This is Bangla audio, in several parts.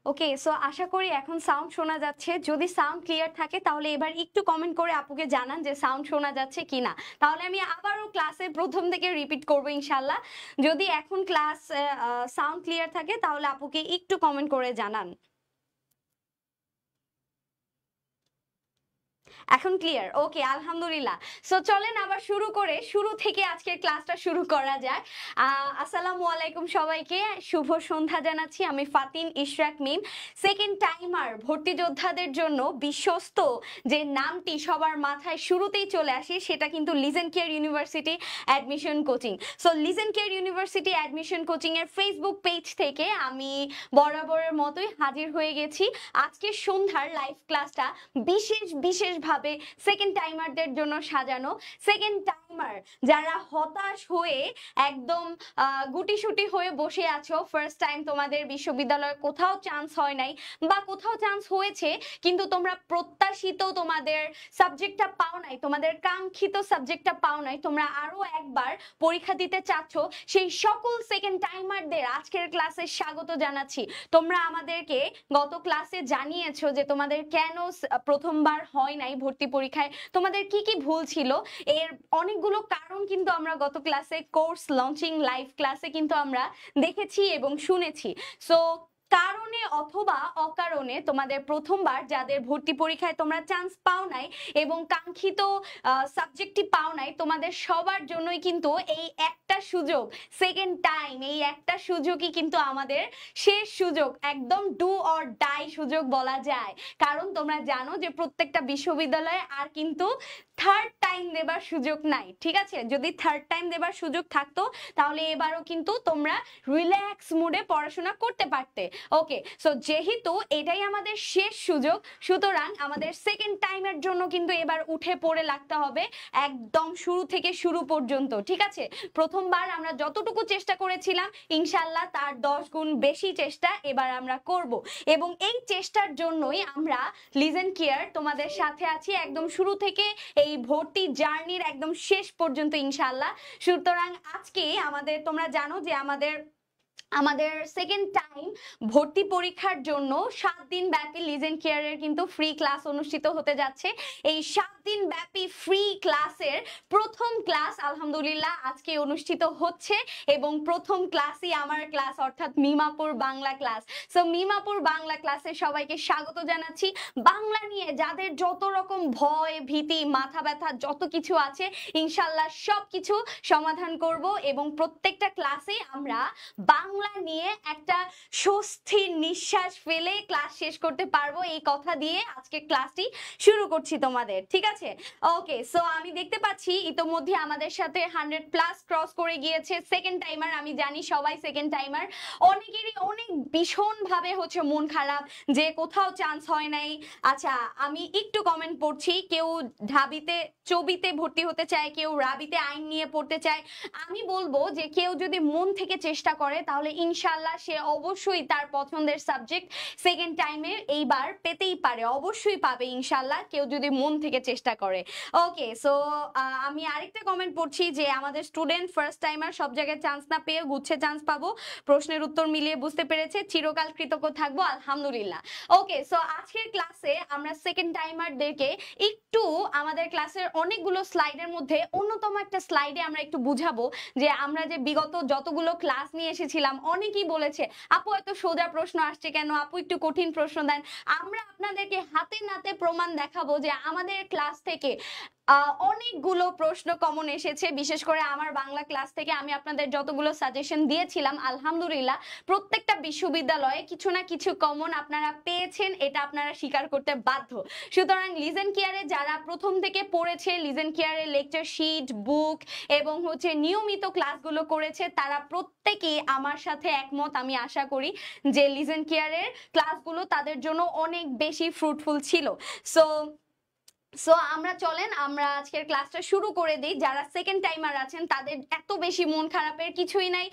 ওকে, সো আশা করি এখন সাউন্ড শোনা যাচ্ছে। যদি সাউন্ড ক্লিয়ার থাকে তাহলে এবার একটু কমেন্ট করে আপুকে জানান যে সাউন্ড শোনা যাচ্ছে কিনা। তাহলে আমি আবারও ক্লাসের প্রথম থেকে রিপিট করবো ইনশাল্লাহ। যদি এখন ক্লাস সাউন্ড ক্লিয়ার থাকে তাহলে আপুকে একটু কমেন্ট করে জানান। এখন ক্লিয়ার? ওকে, আলহামদুলিল্লাহ। সো চলেন আবার শুরু থেকে আজকের ক্লাসটা শুরু করা যায়। আসসালামু আলাইকুম সবাইকে, শুভ সন্ধ্যা জানাচ্ছি। আমি ফাতিন ইশরাক মিম। সেকেন্ড টাইমার ভর্তি যোদ্ধাদের জন্য বিশ্বস্ত যে নামটি সবার মাথায় শুরুতেই চলে আসে সেটা কিন্তু Legend Care university admission coaching. So Legend Care university admission coaching এর ফেসবুক পেজ থেকে আমি বরাবরের মতোই হাজির হয়ে গেছি। আজকে সন্ধ্যার লাইভ ক্লাসটা বিশেষভাবে সেকেন্ড টাইমারদের জন্য সাজানো। সেকেন্ড টাইমার যারা হতাশ হয়ে একদম গুটিসুটি হয়ে বসে আছো, ফার্স্ট টাইম তোমাদের বিশ্ববিদ্যালয়ে কোথাও চান্স হয় নাই বা কোথাও চান্স হয়েছে কিন্তু তোমরা প্রত্যাশিত তোমাদের সাবজেক্টটা পাও নাই, তোমাদের কাঙ্ক্ষিত সাবজেক্টটা পাও নাই, তোমরা আরো একবার পরীক্ষা দিতে চাচ্ছ, সেই সকল সেকেন্ড টাইমারদের আজকের ক্লাসে স্বাগত জানাচ্ছি। তোমরা আমাদেরকে গত ক্লাসে জানিয়েছো যে তোমাদের কেন প্রথমবার হয় নাই ভর্তি পরীক্ষায়, তোমাদের কি কি ভুল ছিল। এর অনেকগুলো কারণ কিন্তু আমরা গত ক্লাসে কোর্স লঞ্চিং লাইভ ক্লাসে কিন্তু আমরা দেখেছি এবং শুনেছি। সো কারণে অথবা অকারণে তোমাদের প্রথমবার যাদের ভর্তি পরীক্ষায় তোমরা চান্স পাও নাই এবং কাঙ্ক্ষিত সাবজেক্টটি পাও নাই, তোমাদের সবার জন্যই কিন্তু এই একটা সুযোগ, সেকেন্ড টাইম, এই একটা সুযোগই কিন্তু আমাদের শেষ সুযোগ, একদম ডু অর ডাই সুযোগ বলা যায়। কারণ তোমরা জানো যে প্রত্যেকটা বিশ্ববিদ্যালয়ে আর কিন্তু থার্ড টাইম দেবার সুযোগ নাই। ঠিক আছে, যদি থার্ড টাইম দেবার সুযোগ থাকতো তাহলে এবারও কিন্তু তোমরা রিল্যাক্স মুডে পড়াশোনা করতে পারতে। ওকে, সো যেহেতু এটাই আমাদের শেষ সুযোগ, সুতরাং আমাদের সেকেন্ড টাইমের জন্য কিন্তু এবার উঠে পড়ে লাগতে হবে একদম শুরু থেকে শুরু পর্যন্ত। ঠিক আছে, প্রথমবার আমরা যতটুকু চেষ্টা করেছিলাম ইনশাল্লাহ তার 10 গুণ বেশি চেষ্টা এবার আমরা করব এবং এই চেষ্টার জন্যই আমরা লিজেন কেয়ার তোমাদের সাথে আছি একদম শুরু থেকে এই ভর্তি জার্নির একদম শেষ পর্যন্ত ইনশাল্লাহ। সুতরাং আজকে আমাদের, তোমরা জানো যে আমাদের সেকেন্ড টাইম ভর্তি পরীক্ষার জন্য 7 দিন ব্যাপী লিজেন কেয়ারের কিন্তু ফ্রি ক্লাস অনুষ্ঠিত হতে যাচ্ছে। এই 7 দিন ব্যাপী ফ্রি ক্লাসের প্রথম ক্লাস আলহামদুলিল্লাহ আজকে অনুষ্ঠিত হচ্ছে এবং প্রথম ক্লাসই আমার ক্লাস, অর্থাৎ মিমাপুর বাংলা ক্লাস। সো মিমাপুর বাংলা ক্লাসে সবাইকে স্বাগত জানাচ্ছি। বাংলা নিয়ে যাদের যত রকম ভয় ভীতি মাথা ব্যথা যত কিছু আছে ইনশাল্লাহ সবকিছু সমাধান করব এবং প্রত্যেকটা ক্লাসে আমরা বাংলা নিয়ে একটা স্বস্তির নিঃশ্বাস ফেলে ক্লাস শেষ করতে পারবো, এই কথা দিয়ে আজকে ক্লাসটি শুরু করছি তোমাদের। ঠিক আছে, ওকে। সো আমি দেখতে পাচ্ছি ইতোমধ্যে আমাদের সাথে 100+ ক্রস করে গিয়েছে সেকেন্ড টাইমার। আমি জানি সবাই সেকেন্ড টাইমার, অনেকেরই অনেক ভীষণ ভাবে হচ্ছে মন খারাপ যে কোথাও চান্স হয় নাই। আচ্ছা, আমি একটু কমেন্ট পড়ছি, কেউ ঢাবিতে চবিতে ভর্তি হতে চায়, কেউ রাবিতে আইন নিয়ে পড়তে চায়। আমি বলবো যে কেউ যদি মন থেকে চেষ্টা করে তাহলে ইনশাল্লাহ সে অবশ্যই তার পছন্দের সাবজেক্ট সেকেন্ড টাইমে এইবার পেতেই পারে, অবশ্যই পাবে ইনশাল্লাহ, কেউ যদি মন থেকে চেষ্টা করে। ওকে, সো আমি আরেকটা কমেন্ট পড়ছি যে আমাদের স্টুডেন্ট ফার্স্ট টাইমার সব জায়গায় চান্স না পেয়ে গুচ্ছে চান্স পাবো, প্রশ্নের উত্তর মিলিয়ে বুঝতে পেরেছে, চিরকাল কৃতজ্ঞ থাকবো আলহামদুলিল্লাহ। ওকে, সো আজকের ক্লাসে আমরা সেকেন্ড টাইমারদেরকে একটু আমাদের ক্লাসের অনেকগুলো স্লাইডের মধ্যে অন্যতম একটা স্লাইডে আমরা একটু বুঝাবো যে আমরা যে বিগত যতগুলো ক্লাস নিয়ে এসেছিলাম, অনেকেই বলেছে আপু এত সোজা প্রশ্ন আসছে কেন, আপু একটু কঠিন প্রশ্ন দেন। আমরা আপনাদেরকে হাতে নাতে প্রমাণ দেখাবো যে আমাদের ক্লাস থেকে অনেকগুলো প্রশ্ন কমন এসেছে। বিশেষ করে আমার বাংলা ক্লাস থেকে আমি আপনাদের যতগুলো সাজেশন দিয়েছিলাম আলহামদুলিল্লাহ প্রত্যেকটা বিশ্ববিদ্যালয়ে কিছু না কিছু কমন আপনারা পেয়েছেন, এটা আপনারা স্বীকার করতে বাধ্য। সুতরাং লিজেন কেয়ারে যারা প্রথম থেকে পড়েছে, লিজেন কেয়ারের লেকচার শিট বুক এবং হচ্ছে নিয়মিত ক্লাসগুলো করেছে, তারা প্রত্যেকেই আমার সাথে একমত। আমি আশা করি যে লিজেন কেয়ারের ক্লাসগুলো তাদের জন্য অনেক বেশি ফ্রুটফুল ছিল। সো সো আমরা চলেন আমরা আজকের ক্লাসটা শুরু করে দিই। যারা সেকেন্ড টাইমার আছেন তাদের এত বেশি মন খারাপের কিছুই নাই,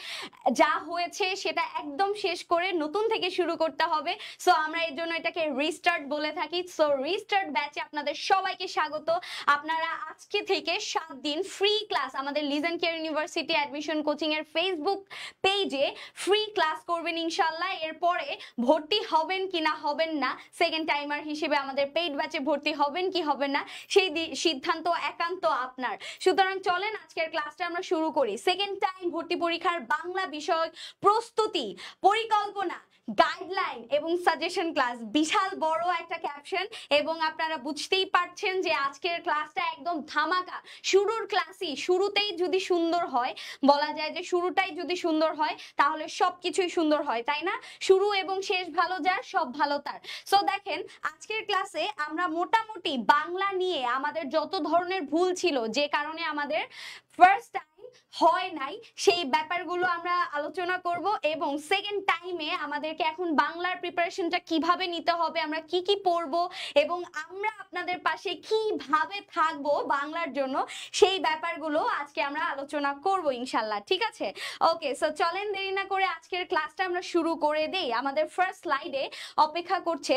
যা হয়েছে সেটা একদম শেষ করে নতুন থেকে শুরু করতে হবে। সো আমরা এর জন্য এটাকে রিস্টার্ট বলে থাকি। সো রিস্টার্ট ব্যাচে আপনাদের সবাইকে স্বাগত। আপনারা আজকে থেকে 7 দিন ফ্রি ক্লাস আমাদের legend care university admission coaching এর ফেসবুক পেজে ফ্রি ক্লাস করবেন ইনশাআল্লাহ। এরপরে ভর্তি হবেন কিনা হবেন না, সেকেন্ড টাইমার হিসেবে আমাদের পেইড ব্যাচে ভর্তি হবেন কি হবেন না সেই সিদ্ধান্ত একান্ত আপনার। সুতরাং চলেন আজকের ক্লাসটা আমরা শুরু করি। সেকেন্ড টাইম ভর্তি পরীক্ষার বাংলা বিষয় প্রস্তুতি, পরিকল্পনা, গাইডলাইন এবং সাজেশন ক্লাস, বিশাল বড় একটা ক্যাপশন। এবং আপনারা বুঝতেই পারছেন যে আজকের ক্লাসটা একদম ধামাকা। শুরুর ক্লাসই শুরুতেই যদি সুন্দর হয়, বলা যায় যে শুরুটাই যদি সুন্দর হয় তাহলে সবকিছুই সুন্দর হয়, তাই না? শুরু এবং শেষ ভালো যার সব ভালো তার। সো দেখেন আজকের ক্লাসে আমরা মোটামুটি বাংলা নিয়ে আমাদের যত ধরনের ভুল ছিল, যে কারণে আমাদের ফার্স্ট টাইম হয় নাই, সেই ব্যাপারগুলো আমরা আলোচনা করব। এবং সেকেন্ড টাইমে আমাদেরকে এখন বাংলার প্রিপারেশনটা কিভাবে নিতে হবে, আমরা কি কি পড়ব এবং আমরা আপনাদের পাশে কিভাবে থাকবো বাংলার জন্য, সেই ব্যাপারগুলো আজকে আমরা আলোচনা করব ইনশাল্লাহ। ঠিক আছে? ওকে, সো চলেন দেরি না করে আজকের ক্লাসটা আমরা শুরু করে দেই। আমাদের ফার্স্ট স্লাইডে অপেক্ষা করছে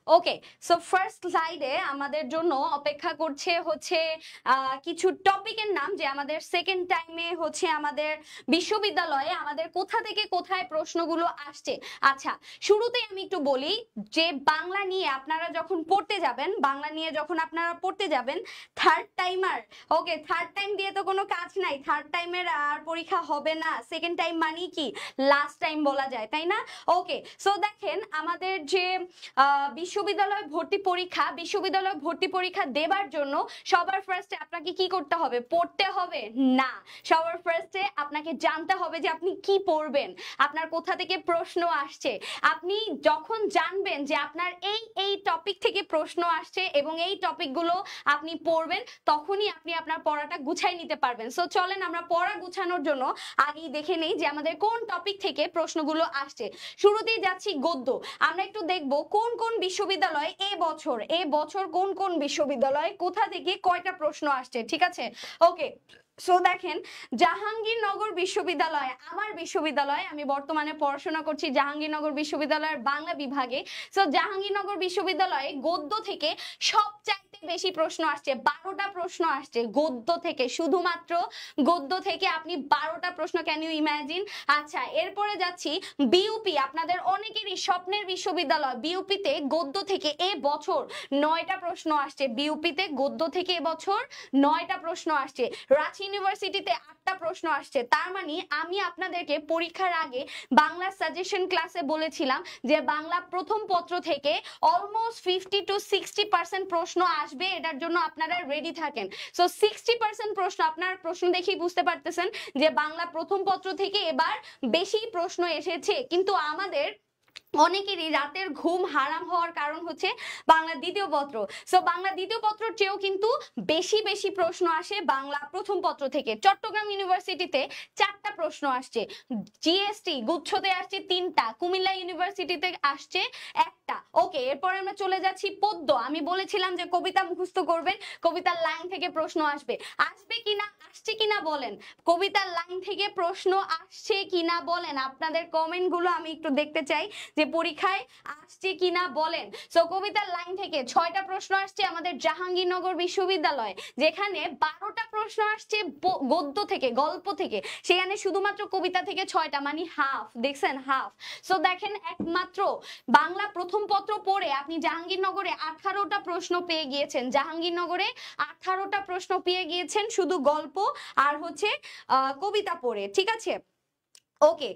ওকে, সো ফার্স্ট স্লাইডে আমাদের জন্য অপেক্ষা করছে হচ্ছে কিছু টপিকের নাম, যে আমাদের সেকেন্ড টাইমে হচ্ছে আমাদের বিশ্ববিদ্যালয়ে আমাদের কোথা থেকে কোথায় প্রশ্নগুলো আসছে। আচ্ছা, শুরুতেই আমি একটু বলি যে বাংলা নিয়ে আপনারা যখন পড়তে যাবেন, বাংলা নিয়ে যখন আপনারা পড়তে যাবেন, থার্ড টাইমার, ওকে, থার্ড টাইম দিয়ে তো কোনো কাজ নাই, থার্ড টাইমের আর পরীক্ষা হবে না। সেকেন্ড টাইম মানে কি লাস্ট টাইম বলা যায়, তাই না? ওকে, সো দেখেন আমাদের যে বিশ্ববিদ্যালয় ভর্তি পরীক্ষা দেবার জন্য সবার ফার্স্টে আপনাকে কি করতে হবে? পড়তে হবে না, সবার ফার্স্টে আপনাকে জানতে হবে যে আপনি কি পড়বেন, আপনার কোথা থেকে প্রশ্ন আসছে। আপনি যখন জানবেন যে আপনার এই এই টপিক থেকে প্রশ্ন আসছে এবং এই টপিকগুলো আপনি পড়বেন, তখনই আপনি আপনার পড়াটা গুছাই নিতে পারবেন। সো চলেন আমরা পড়া গুছানোর জন্য আগেই দেখে নেই যে আমাদের কোন টপিক থেকে প্রশ্নগুলো আসছে। শুরুতেই যাচ্ছি গদ্য। আমরা একটু দেখব কোন কোন বিশ্ববিদ্যালয় এ বছর কোন কোন বিশ্ববিদ্যালয় কোথা থেকে কয়টা প্রশ্ন আসছে। ঠিক আছে? ওকে, সো দেখেন জাহাঙ্গীরনগর বিশ্ববিদ্যালয়, আমার বিশ্ববিদ্যালয়, আমি বর্তমানে পড়াশোনা করছি জাহাঙ্গীরনগর বিশ্ববিদ্যালয়ের বাংলা বিভাগে। সো জাহাঙ্গীরনগর বিশ্ববিদ্যালয়ে গদ্য থেকে সবচাইতে বেশি প্রশ্ন আসছে, 12টা প্রশ্ন আসছে গদ্য থেকে, শুধুমাত্র গদ্য থেকে আপনি 12টা প্রশ্ন, ক্যান ইউ ইমাজিন? আচ্ছা, এরপরে যাচ্ছি বিউপি, আপনাদের অনেকেরই স্বপ্নের বিশ্ববিদ্যালয় বিউপিতে গদ্য থেকে এ বছর 9টা প্রশ্ন আসছে। বিউপিতে গদ্য থেকে এবছর 9টা প্রশ্ন আসছে। রাজশাহী ইউনিভার্সিটিতে 8টা প্রশ্ন আসছে। তার মানে আমি আপনাদেরকে পরীক্ষার আগে বাংলা সাজেশন ক্লাসে বলেছিলাম যে বাংলা প্রথম পত্র থেকে অলমোস্ট 50 to 60% প্রশ্ন আসবে, এটার জন্য আপনারা রেডি থাকেন। সো 60% প্রশ্ন, আপনার প্রশ্ন দেখেই বুঝতে পারতেছেন যে বাংলা প্রথম পত্র থেকে এবার বেশি প্রশ্ন এসেছে। কিন্তু আমাদের অনেকেরই রাতের ঘুম হারাম হওয়ার কারণ হচ্ছে বাংলা দ্বিতীয় পত্র। সো বাংলা দ্বিতীয় পত্রের চেয়েও কিন্তু বেশি বেশি প্রশ্ন আসে বাংলা প্রথম পত্র থেকে। চট্টগ্রাম ইউনিভার্সিটিতে 4টা প্রশ্ন আসছে, জিএসটি গুচ্ছতে আসছে 3টা, কুমিল্লা ইউনিভার্সিটিতে আসছে 1টা। ওকে, এরপর আমরা চলে যাচ্ছি পদ্য। আমি বলেছিলাম যে কবিতা মুখস্থ করবেন, কবিতার লাইন থেকে প্রশ্ন আসবে। আসবে কিনা, আসছে কিনা বলেন, কবিতার লাইন থেকে প্রশ্ন আসছে কিনা বলেন, আপনাদের কমেন্ট গুলো আমি একটু দেখতে চাই যে পরীক্ষায় আসছে কিনা বলেন। সো কবিতার লাইন থেকে 6টা প্রশ্ন আসছে আমাদের জাহাঙ্গীরনগর বিশ্ববিদ্যালয়, যেখানে 12টা প্রশ্ন আসছে গদ্য থেকে, গল্প থেকে, সেখানে শুধুমাত্র কবিতা থেকে 6টা, মানে হাফ। দেখছেন, হাফ। সো দেখেন একমাত্র বাংলা প্রথম পত্র পড়ে আপনি জাহাঙ্গীরনগরে 18টা প্রশ্ন পেয়ে গিয়েছেন, জাহাঙ্গীরনগরে 18টা প্রশ্ন পেয়ে গিয়েছেন শুধু গল্প আর হচ্ছে কবিতা পড়ে। ঠিক আছে? ওকে,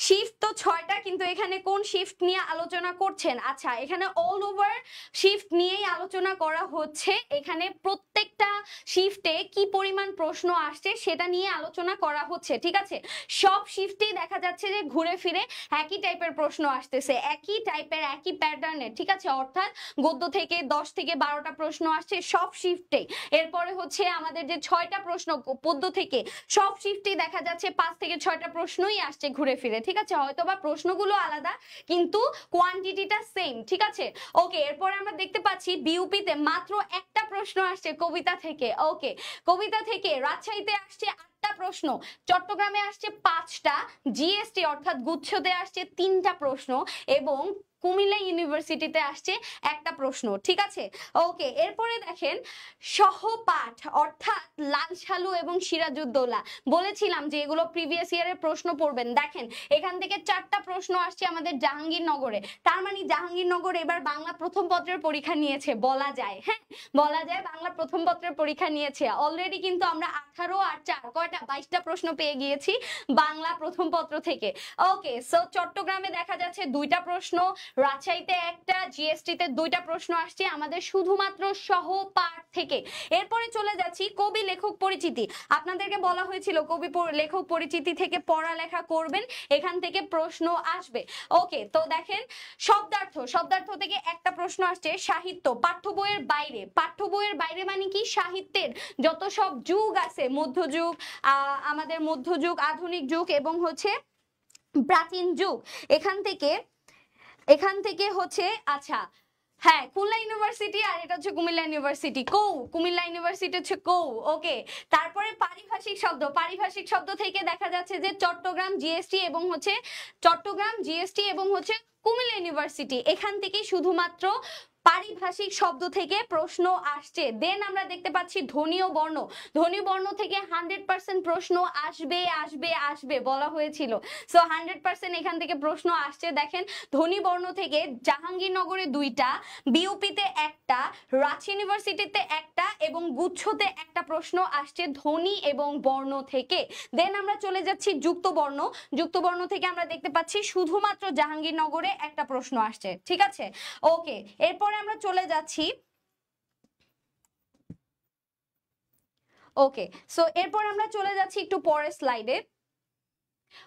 শিফট তো 6টা, কিন্তু এখানে কোন শিফট নিয়ে আলোচনা করছেন? আচ্ছা, এখানে অল ওভার শিফট নিয়েই আলোচনা করা হচ্ছে। এখানে প্রত্যেকটা শিফটে কি পরিমাণ প্রশ্ন আসছে সেটা নিয়ে আলোচনা করা হচ্ছে। ঠিক আছে? সব শিফটেই দেখা যাচ্ছে যে ঘুরে ফিরে একই টাইপের প্রশ্ন আসতেছে, একই টাইপের, একই প্যাটার্নের। ঠিক আছে? অর্থাৎ গদ্য থেকে 10 থেকে 12টা প্রশ্ন আসছে সব শিফটে। এরপরে হচ্ছে আমাদের যে 6টা প্রশ্ন পদ্য থেকে, সব শিফটেই দেখা যাচ্ছে 5 থেকে 6টা প্রশ্নই আসছে ঘুরে ফিরে, ঠিক আছে, হয়তো বা প্রশ্নগুলো আলাদা কিন্তু কোয়ান্টিটিটা সেম, ঠিক আছে। ওকে, এরপরে আমরা দেখতে পাচ্ছি বিউপিতে মাত্র একটা প্রশ্ন আসছে কবিতা থেকে। ওকে, কবিতা থেকে রাজশাহীতে আসছে 8টা প্রশ্ন, চট্টগ্রামে আসছে 5টা, জিএসটি অর্থাৎ গুচ্ছতে আসছে 3টা প্রশ্ন এবং কুমিল্লা ইউনিভার্সিটিতে আসছে একটা প্রশ্ন, ঠিক আছে। ওকে, এরপরে দেখেন সহপাঠ অর্থাৎ লাল সালু এবং সিরাজউদ্দৌলা, বলেছিলাম যে এগুলো প্রিভিয়াস ইয়ারের প্রশ্ন পড়বেন। দেখেন এখান থেকে 4টা প্রশ্ন আসছে আমাদের জাহাঙ্গীরনগরে, তার মানে জাহাঙ্গীরনগর এবার বাংলা প্রথম পত্রের পরীক্ষা নিয়েছে বলা যায়। হ্যাঁ, বলা যায় বাংলা প্রথম পত্রের পরীক্ষা নিয়েছে অলরেডি, কিন্তু আমরা 18 আর 4 কয়টা 22টা প্রশ্ন পেয়ে গিয়েছি বাংলা প্রথম পত্র থেকে। ওকে, সো চট্টগ্রামে দেখা যাচ্ছে 2টা প্রশ্ন, রাজশাহীতে একটা, জিএসটিতে 2টা প্রশ্ন আসছে আমাদের শুধুমাত্র সহপাঠ থেকে। এরপরে চলে যাচ্ছি কবি লেখক পরিচিতি, আপনাদেরকে বলা হয়েছিল কবি লেখক পরিচিতি থেকে পড়ালেখা করবেন, এখান থেকে প্রশ্ন আসবে। ওকে, তো দেখেন শব্দার্থ থেকে একটা প্রশ্ন আসছে, সাহিত্য পাঠ্য বইয়ের বাইরে, পাঠ্য বইয়ের বাইরে মানে কি, সাহিত্যের যত সব যুগ আছে, মধ্যযুগ, আমাদের মধ্যযুগ, আধুনিক যুগ এবং হচ্ছে প্রাচীন যুগ, এখান থেকে হচ্ছে, আচ্ছা হ্যাঁ, খুলনা ইউনিভার্সিটি আর এটা হচ্ছে কুমিল্লা ইউনিভার্সিটি, কুমিল্লা ইউনিভার্সিটি হচ্ছে ওকে, তারপরে পারিভাষিক শব্দ থেকে দেখা যাচ্ছে যে চট্টগ্রাম জিএসটি এবং হচ্ছে কুমিল্লা ইউনিভার্সিটি, এখান থেকে শুধুমাত্র পারিভাষিক শব্দ থেকে প্রশ্ন আসছে। দেন আমরা দেখতে পাচ্ছি ধ্বনি ও বর্ণ থেকে 100% প্রশ্ন আসবে বলা হয়েছিল, সো 100% এখান থেকে প্রশ্ন আসছে। দেখেন ধ্বনি বর্ণ থেকে জাহাঙ্গীরনগরে 2টা, বিউপিতে একটা, রাজশাহী ইউনিভার্সিটিতে একটা এবং গুচ্ছতে একটা প্রশ্ন আসছে ধ্বনি এবং বর্ণ থেকে। দেন আমরা চলে যাচ্ছি যুক্ত বর্ণ থেকে আমরা দেখতে পাচ্ছি শুধুমাত্র জাহাঙ্গীরনগরে একটা প্রশ্ন আসছে, ঠিক আছে। ওকে, এরপরে আমরা চলে যাচ্ছি, ওকে, সো এরপর আমরা চলে যাচ্ছি একটু পরের স্লাইডে।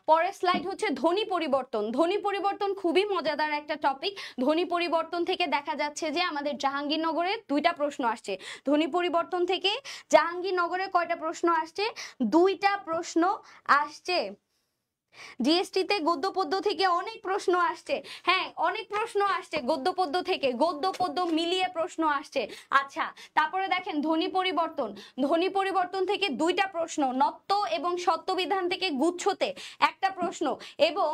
পরের স্লাইড হচ্ছে ধ্বনি পরিবর্তন খুবই মজাদার একটা টপিক। ধ্বনি পরিবর্তন থেকে দেখা যাচ্ছে যে আমাদের জাহাঙ্গীরনগরে 2টা প্রশ্ন আসছে, ধ্বনি পরিবর্তন থেকে জাহাঙ্গীরনগরে কয়টা প্রশ্ন আসছে, 2টা প্রশ্ন আসছে। জিএসটিতে গদ্য পদ্য থেকে অনেক প্রশ্ন আসছে, হ্যাঁ অনেক প্রশ্ন আসছে গদ্য পদ্য মিলিয়ে প্রশ্ন আসছে। আচ্ছা, তারপরে দেখেন ধ্বনি পরিবর্তন থেকে 2টা প্রশ্ন, নত্ব এবং সত্যবিধান থেকে গুচ্ছতে একটা প্রশ্ন এবং